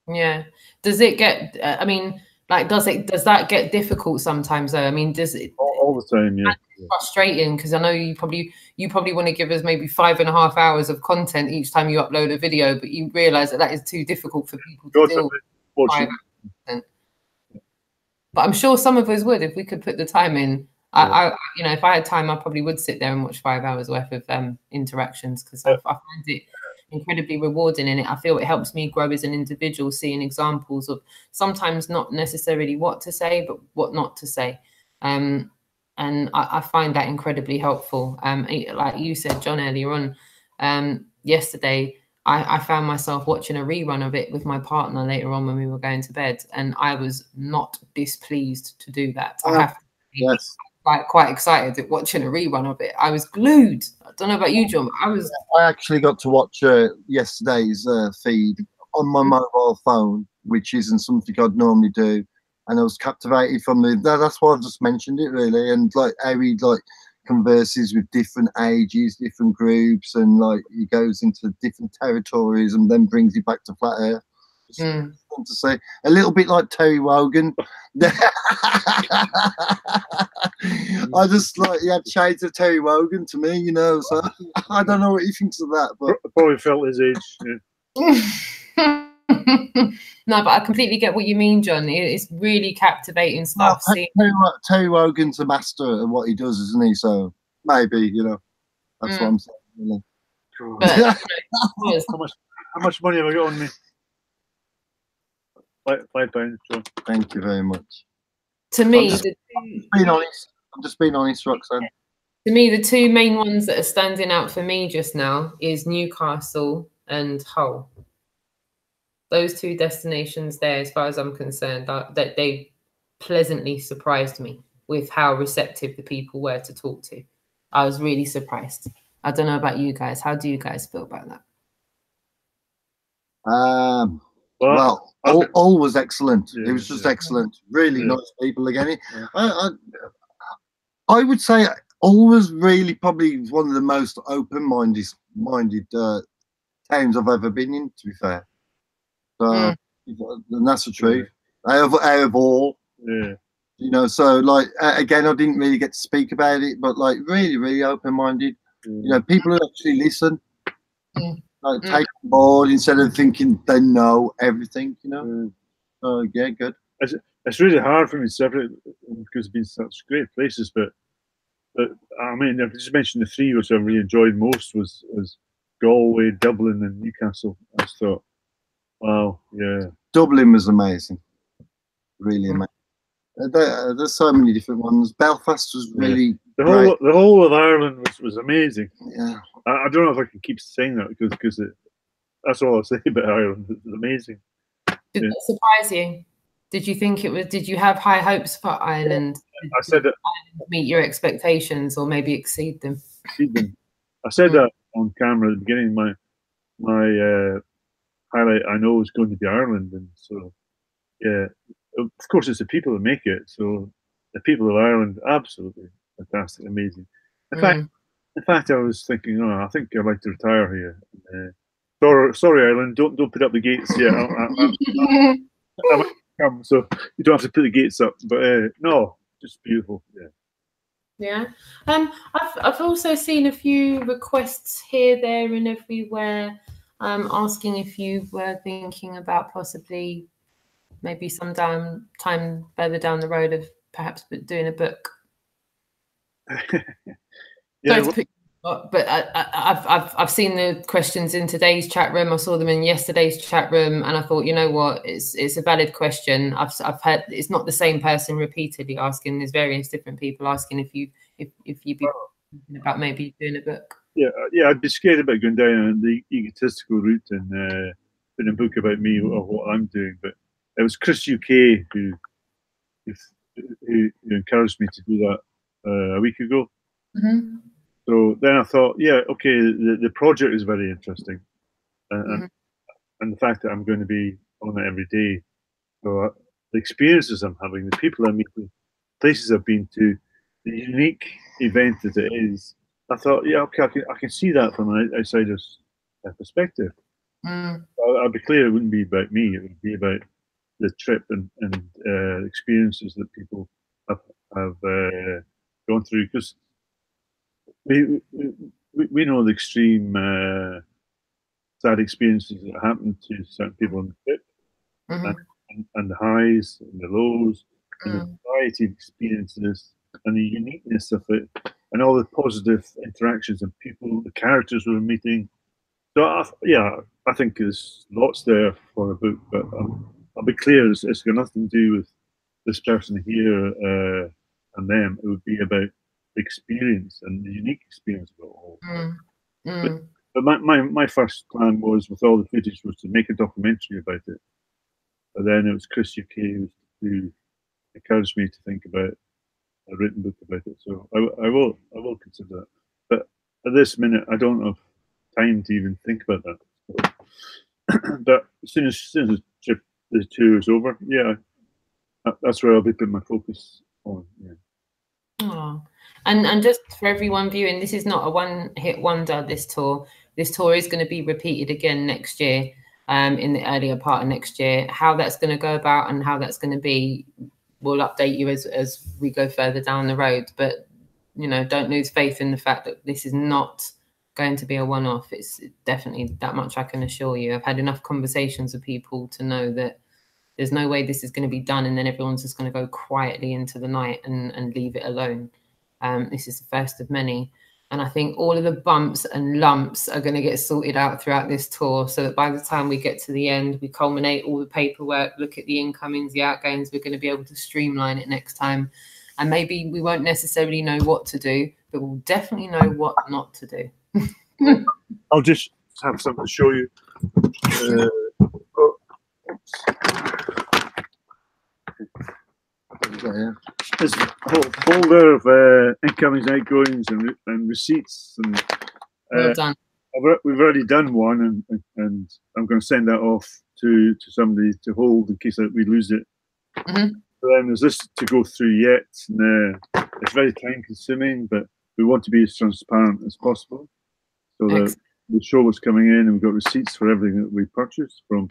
Yeah. Does it get? I mean, like, does that get difficult sometimes? Though, I mean, does it all the time? Yeah. Frustrating, because I know you probably want to give us maybe 5.5 hours of content each time you upload a video, but you realise that is too difficult for people to deal with. But I'm sure some of us would if we could put the time in. I if I had time, I probably would sit there and watch 5 hours worth of interactions, because I find it incredibly rewarding in it. I feel it helps me grow as an individual, seeing examples of sometimes not necessarily what to say, but what not to say. And I find that incredibly helpful. Like you said, John, earlier on, yesterday, I found myself watching a rerun of it with my partner later on when we were going to bed, and I was not displeased to do that. I have to be quite excited at watching a rerun of it. I was glued. I don't know about you, John. I actually got to watch yesterday's feed on my mobile phone, which isn't something I'd normally do, and I was captivated from that's why I've just mentioned it, really, and like how he like converses with different ages, different groups, and like he goes into different territories and then brings it back to flat earth. To say a little bit like Terry Wogan. I just like he had shades of Terry Wogan to me, you know. So I don't know what he thinks of that, but probably felt his age. Yeah. No, but I completely get what you mean, John. It's really captivating stuff. Terry Wogan's a master at what he does, isn't he? So maybe, you know, that's what I'm saying. You know. But, how much money have I got on me? £5, John. Thank you very much. To me, I'm just being honest, Roxanne. To me, the two main ones that are standing out for me just now is Newcastle and Hull. Those two destinations there, as far as I'm concerned, that they pleasantly surprised me with how receptive the people were to talk to. I was really surprised. I don't know about you guys. How do you guys feel about that? Well, all was excellent. It was just excellent. Really nice people again. I would say all was really probably one of the most open-minded towns I've ever been in, to be fair. So, and that's the truth. Out of all, you know. So, like again, I didn't really get to speak about it, but like really, really open-minded. You know, people who actually listen, like take on board instead of thinking they know everything. You know. So yeah, good. It's really hard for me to separate because it's been such great places, but I mean, I've just mentioned the three which I really enjoyed most was Galway, Dublin, and Newcastle. I just thought, wow, yeah. Dublin was amazing, really amazing. There's so many different ones. Belfast was really the whole of Ireland was amazing. Yeah, I don't know if I can keep saying that because that's all I'll say about Ireland. It's amazing. Did that surprise you? Did you think it was? Did you have high hopes for Ireland? I said that meet your expectations or maybe exceed them. I said that on camera at the beginning. My highlight I know is going to be Ireland, and so yeah, of course it's the people that make it. So the people of Ireland, absolutely fantastic, amazing. In fact, I was thinking, I think I'd like to retire here. Sorry, Ireland, don't put up the gates yet. I might come, so you don't have to put the gates up. But no, just beautiful. Yeah. Yeah. I've also seen a few requests here, there, and everywhere, asking if you were thinking about possibly maybe some time further down the road of perhaps doing a book. Yeah, but I've seen the questions in today's chat room. I saw them in yesterday's chat room, and I thought, you know what, it's a valid question. I've heard it's not the same person repeatedly asking. There's various different people asking if you'd be thinking about maybe doing a book. Yeah, I'd be scared about going down the egotistical route and doing a book about me or what I'm doing. But it was Chris UK who encouraged me to do that a week ago. Mm-hmm. So then I thought, yeah, okay, the project is very interesting, and the fact that I'm going to be on it every day. So the experiences I'm having, the people I'm meeting, places I've been to, the unique event that it is. I thought, yeah, okay, I can see that from an outsider's perspective. I'll be clear, it wouldn't be about me. It would be about the trip and experiences that people have gone through. Because we know the extreme sad experiences that happen to certain people on the trip, and the highs and the lows, and the variety of experiences, and the uniqueness of it, and all the positive interactions and people, the characters we're meeting. So I think there's lots there for a book, but I'll be clear, it's got nothing to do with this person here and them. It would be about the experience and the unique experience of it all. But my first plan was, with all the footage, was to make a documentary about it. But then it was Chris UK who encouraged me to think about a written book about it. So I will consider that. But at this minute, I don't have time to even think about that. So, but as soon as the tour is over, yeah, that's where I'll be putting my focus on. Yeah. Oh. And just for everyone viewing, this is not a one-hit wonder, this tour. This tour is going to be repeated again next year, in the earlier part of next year. How that's going to go about and how that's going to be, we'll update you as we go further down the road. But, you know, don't lose faith in the fact that this is not going to be a one-off. It's definitely that much I can assure you. I've had enough conversations with people to know that there's no way this is going to be done and then everyone's just going to go quietly into the night and leave it alone. This is the first of many. And I think all of the bumps and lumps are going to get sorted out throughout this tour, so that by the time we get to the end, we culminate all the paperwork, look at the incomings, the outgoings, we're going to be able to streamline it next time. And maybe we won't necessarily know what to do, but we'll definitely know what not to do. I'll just have something to show you. This whole folder of incomings, outgoings, and receipts. And well done. We've already done one, and I'm going to send that off to somebody to hold in case we lose it. So then there's this to go through yet, and it's very time consuming, but we want to be as transparent as possible, so that we show what's coming in, and we've got receipts for everything that we purchased, from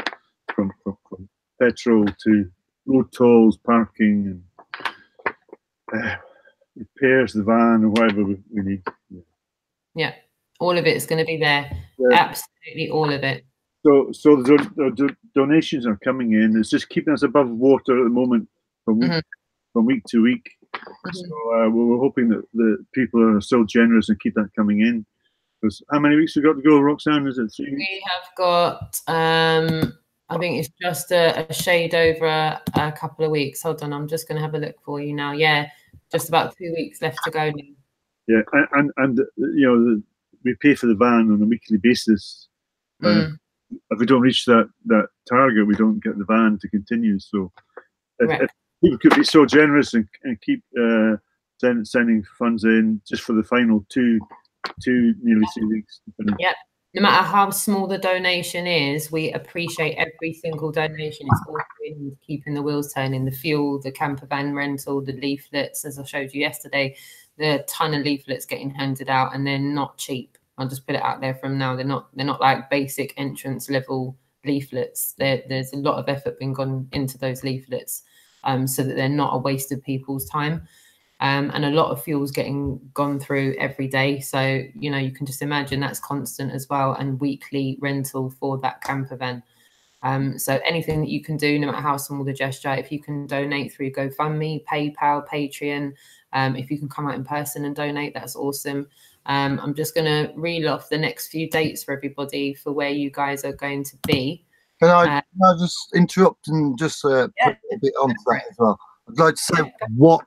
petrol to road tolls, parking, and repairs the van, or whatever we need. Yeah, all of it is going to be there. Yeah. Absolutely, all of it. So the donations are coming in. It's just keeping us above water at the moment from week to week. So we're hoping that the people are still generous and keep that coming in. Because how many weeks we got to go, Roxanne? Is it 3 weeks? We have got, I think it's just a shade over a couple of weeks. Hold on, I'm just going to have a look for you now. Yeah, just about 2 weeks left to go now. Yeah, and you know, we pay for the van on a weekly basis. If we don't reach that target, we don't get the van to continue. So if people could be so generous and keep sending funds in just for the final nearly 2 weeks. Yeah. No matter how small the donation is, we appreciate every single donation. It's all in keeping the wheels turning, the fuel, the camper van rental, the leaflets, as I showed you yesterday, the ton of leaflets getting handed out, and they're not cheap. I'll just put it out there from now. They're not like basic entrance level leaflets. There's a lot of effort being gone into those leaflets, so that they're not a waste of people's time. and a lot of fuel's gone through every day. So, you know, you can just imagine that's constant as well, and weekly rental for that camper van. So anything that you can do, no matter how small the gesture, if you can donate through GoFundMe, PayPal, Patreon, if you can come out in person and donate, that's awesome. I'm just going to reel off the next few dates for everybody for where you guys are going to be. Can I just interrupt and just put a bit on that as well? I'd like to say what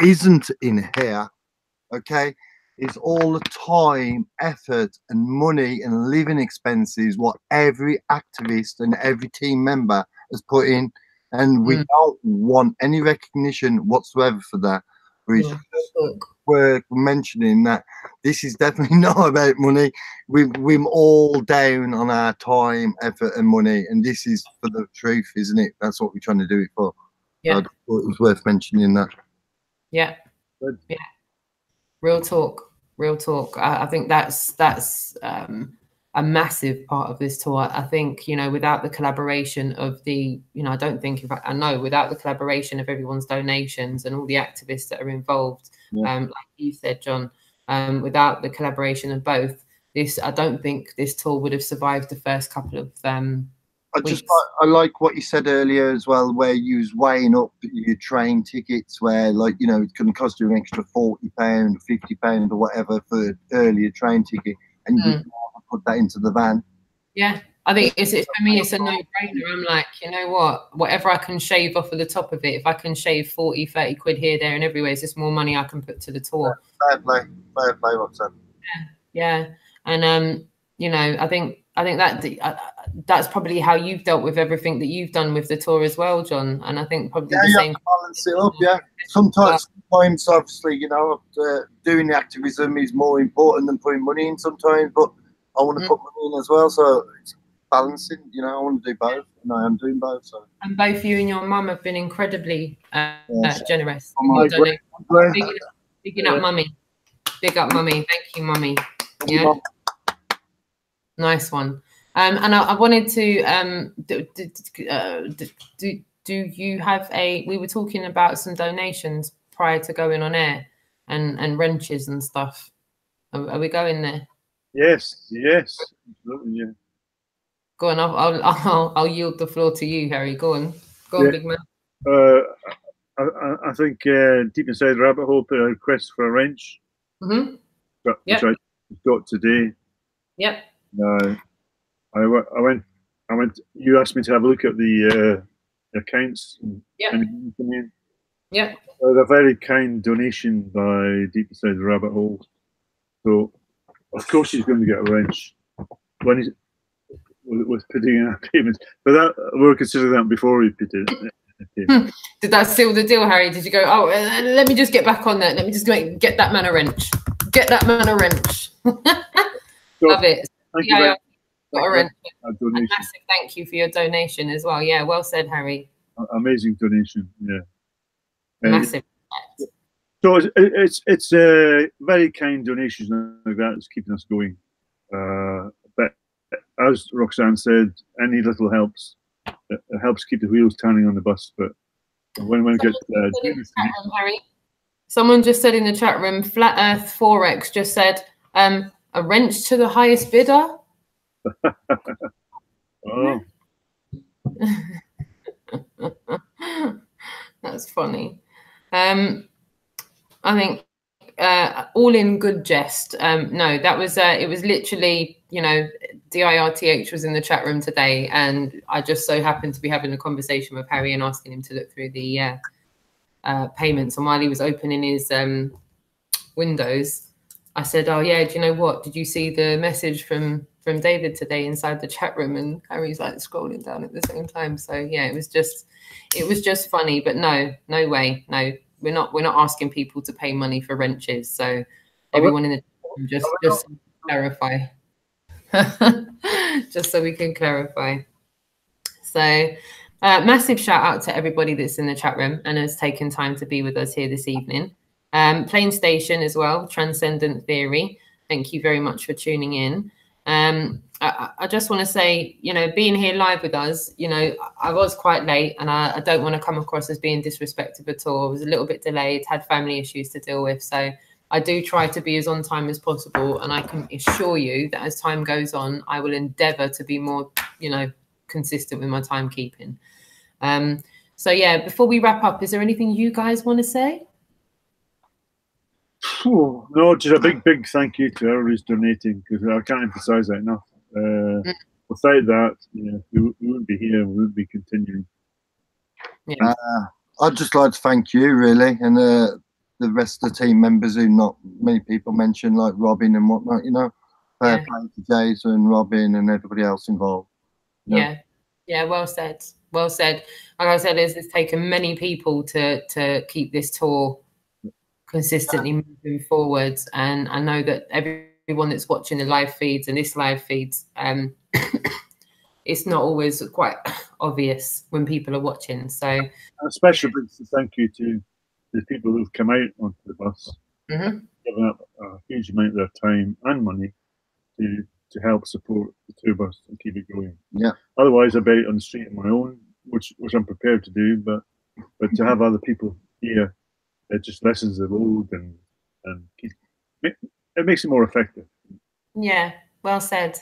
isn't in here, okay, is all the time, effort and money and living expenses what every activist and every team member has put in, and we don't want any recognition whatsoever for that. We're mentioning that this is definitely not about money. We're all down on our time, effort and money, and this is for the truth, isn't it? That's what we're trying to do it for. Yeah, I thought it was worth mentioning that. Yeah, yeah. Real talk, real talk. I think that's a massive part of this tour. I think, you know, without the collaboration of the, you know, I don't think, in fact, I know, without the collaboration of everyone's donations and all the activists that are involved, like you said, John, without the collaboration of both, I don't think this tour would have survived the first couple of I like what you said earlier as well, where you was weighing up your train tickets, where, like, you know, it couldn't cost you an extra £40, £50 or whatever for earlier train ticket, and you put that into the van. Yeah, I think it's for me, it's a no-brainer. I'm like, you know what, whatever I can shave off of the top of it, if I can shave 40, 30 quid here, there and everywhere, it's just more money I can put to the tour. Fair play, Roxanne. Yeah, and you know, I think that that's probably how you've dealt with everything that you've done with the tour as well, John. And I think probably the same. Balance it up, yeah. Sometimes, obviously, you know, doing the activism is more important than putting money in sometimes, but I want to put money in as well, so it's balancing. You know, I want to do both, and I am doing both. So. And both you and your mum have been incredibly generous. Big up, mummy. Big up, mummy. Thank you, mummy. Yeah. Nice one. And I wanted to do you have we were talking about some donations prior to going on air, and wrenches and stuff. Are we going there? Yes. Yeah. Go on. I'll yield the floor to you, Harry. Go on, big man. I think deep inside the rabbit hole put a request for a wrench. Which I got today. Yep. I went. You asked me to have a look at the accounts. Yeah. Yeah. A very kind donation by Deep Inside the Rabbit Hole. So, of course, he's going to get a wrench when he's with putting in our payments. But that we'll consider that before we put it. Did that seal the deal, Harry? Did you go, oh, let me just get back on that. Let me just get that man a wrench. Get that man a wrench. Love it. Thank you. A massive thank you for your donation as well. Yeah, well said, Harry. Amazing donation. Yeah. Massive. So it's a very kind donations like that that's keeping us going. But as Roxanne said, any little helps. It helps keep the wheels turning on the bus. But when it gets Harry, someone just said in the chat room, Flat Earth Forex just said, a wrench to the highest bidder. Oh. That's funny. I think all in good jest. No, that was it was literally, you know, DIRTH was in the chat room today, and I just so happened to be having a conversation with Harry and asking him to look through the payments. And while he was opening his windows, I said, oh yeah, do you know what? Did you see the message from David today inside the chat room? And Harry's like scrolling down at the same time. So yeah, it was just funny. But no way, no, we're not asking people to pay money for wrenches. So everyone in the chat room, just clarify, just so we can clarify. So massive shout out to everybody that's in the chat room and has taken time to be with us here this evening. Plane Station as well, Transcendent Theory. Thank you very much for tuning in. I just want to say, you know, being here live with us, you know, I was quite late, and I don't want to come across as being disrespectful at all. I was a little bit delayed, had family issues to deal with. So I do try to be as on time as possible. And I can assure you that as time goes on, I will endeavour to be more, you know, consistent with my timekeeping. So, yeah, before we wrap up, is there anything you guys want to say? Oh, no, just a big thank you to everybody who's donating, because I can't emphasize that enough. Without that, you know, we wouldn't be here, we wouldn't be continuing. Yeah. I'd just like to thank you, really, and the rest of the team members who not many people mention, like Robin and whatnot, you know. Fair play to Jason, Robin, and everybody else involved. You know? Yeah, well said. Well said. Like I said, it's taken many people to keep this tour consistently moving forwards, and I know that everyone that's watching the live feeds and this live feeds, it's not always quite obvious when people are watching. So a special thank you to the people who've come out onto the bus, giving up a huge amount of their time and money to help support the tour bus and keep it going. Yeah. Otherwise, I'd be out on the street on my own, which I'm prepared to do, but to have other people here, it just lessens the load and it makes it more effective. Yeah, well said.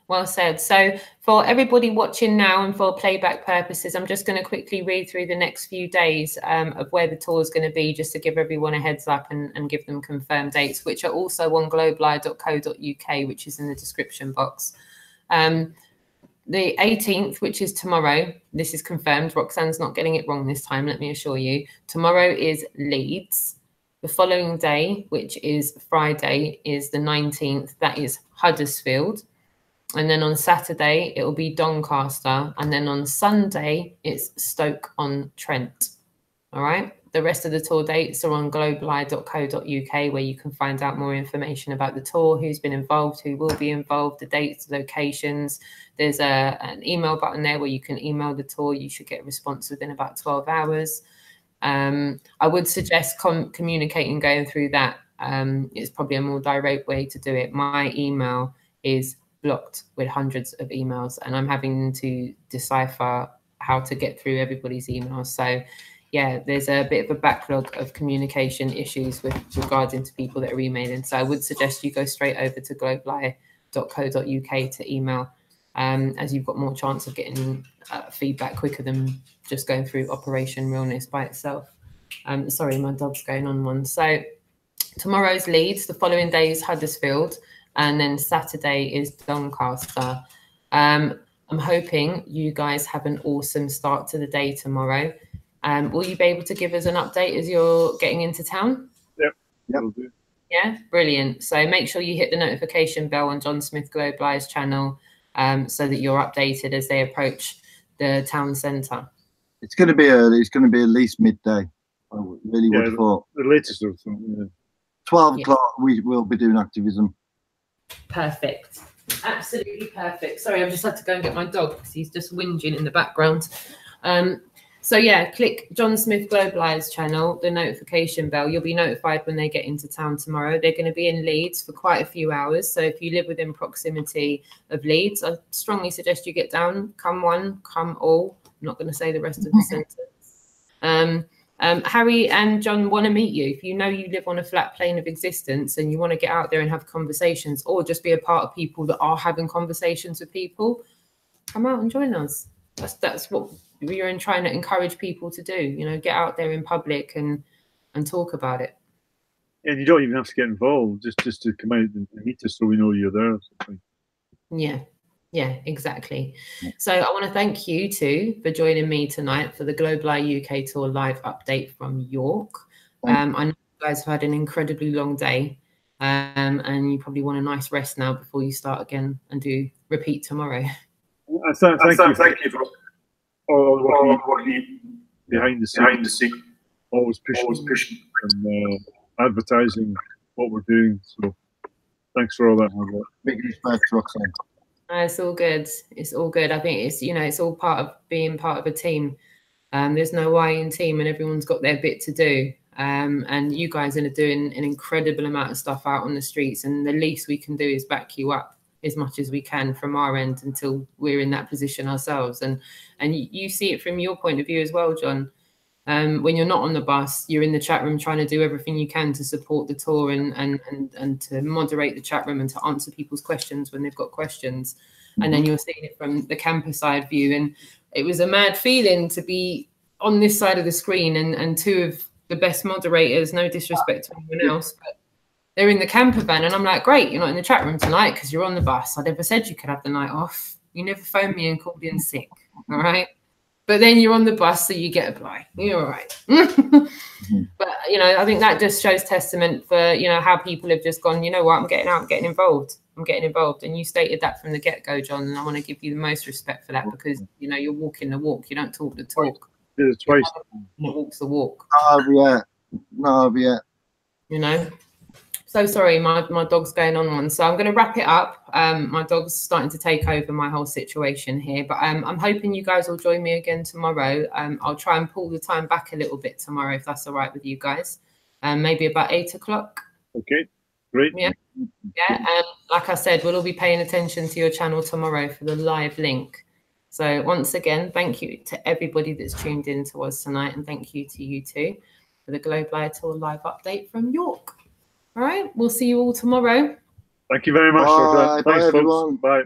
Well said. So for everybody watching now and for playback purposes, I'm just going to quickly read through the next few days of where the tour is going to be, just to give everyone a heads up and give them confirmed dates, which are also on globelive.co.uk, which is in the description box. The 18th, which is tomorrow, this is confirmed. Roxanne's not getting it wrong this time, let me assure you. Tomorrow is Leeds. The following day, which is Friday, is the 19th. That is Huddersfield. And then on Saturday, it will be Doncaster. And then on Sunday, it's Stoke on Trent. All right. The rest of the tour dates are on globelive.co.uk, where you can find out more information about the tour, who's been involved, who will be involved, the dates, locations. There's an email button there where you can email the tour. You should get a response within about 12 hours. I would suggest communicating, going through that. It's probably a more direct way to do it. My email is blocked with hundreds of emails, and I'm having to decipher how to get through everybody's emails. So yeah, there's a bit of a backlog of communication issues with regarding to people that are emailing. So I would suggest you go straight over to globelive.co.uk to email, as you've got more chance of getting feedback quicker than just going through Operation Realness by itself. Sorry, my dog's going on one. So tomorrow's Leeds, the following day is Huddersfield, and then Saturday is Doncaster. I'm hoping you guys have an awesome start to the day tomorrow. Will you be able to give us an update as you're getting into town? Yep. Yeah, brilliant. So make sure you hit the notification bell on John Smith Globe Live's channel, so that you're updated as they approach the town centre. It's going to be early. It's going to be at least midday. I really would have thought. The latest of them. 12 o'clock, we will be doing activism. Perfect. Absolutely perfect. Sorry, I've just had to go and get my dog because he's just whinging in the background. So yeah, click John Smith Globe Live's channel, the notification bell. You'll be notified when they get into town tomorrow. They're going to be in Leeds for quite a few hours. So if you live within proximity of Leeds, I strongly suggest you get down. Come one, come all. I'm not going to say the rest of the sentence. Harry and John want to meet you. If you know you live on a flat plane of existence and you want to get out there and have conversations, or just be a part of people that are having conversations with people, come out and join us. That's what we're trying to encourage people to do. You know, get out there in public and talk about it. And you don't even have to get involved, just to come out and meet us so we know you're there. Yeah, exactly. So I want to thank you two for joining me tonight for the Globe Live UK Tour live update from York. I know you guys have had an incredibly long day, and you probably want a nice rest now before you start again and do repeat tomorrow. Thank you for all the work behind the scene, always pushing and advertising what we're doing. So thanks for all that hard work. Big respect, Roxanne. It's all good. It's all good. I think it's, you know, it's all part of being part of a team. There's no I in team, and everyone's got their bit to do. And you guys are doing an incredible amount of stuff out on the streets, and the least we can do is back you up. as much as we can from our end until we're in that position ourselves. And you see it from your point of view as well, John. When you're not on the bus, you're in the chat room trying to do everything you can to support the tour and to moderate the chat room and to answer people's questions when they've got questions. And then you're seeing it from the camper side view. And it was a mad feeling to be on this side of the screen and two of the best moderators, no disrespect to anyone else, but they're in the camper van. And I'm like, great, you're not in the chat room tonight because you're on the bus. I never said you could have the night off. You never phoned me and called in sick, all right? But then you're on the bus, so you get a bye. You're all right. But, you know, I think that just shows testament for, you know, how people have just gone, you know what, I'm getting out, I'm getting involved. I'm getting involved. And you stated that from the get-go, John, and I want to give you the most respect for that because, you know, you're walking the walk. You don't talk the talk. Yeah, twice. It walks the walk. No, yeah. You know? So sorry, my dog's going on one. So I'm going to wrap it up. My dog's starting to take over my whole situation here. But I'm hoping you guys will join me again tomorrow. I'll try and pull the time back a little bit tomorrow, if that's all right with you guys. Maybe about 8 o'clock. Okay, great. Yeah. Yeah. And like I said, we'll all be paying attention to your channel tomorrow for the live link. So once again, thank you to everybody that's tuned in to us tonight. And thank you to you too for the Globe Live Tour live update from York. All right, we'll see you all tomorrow. Thank you very much. Bye, Thanks, everyone. Bye.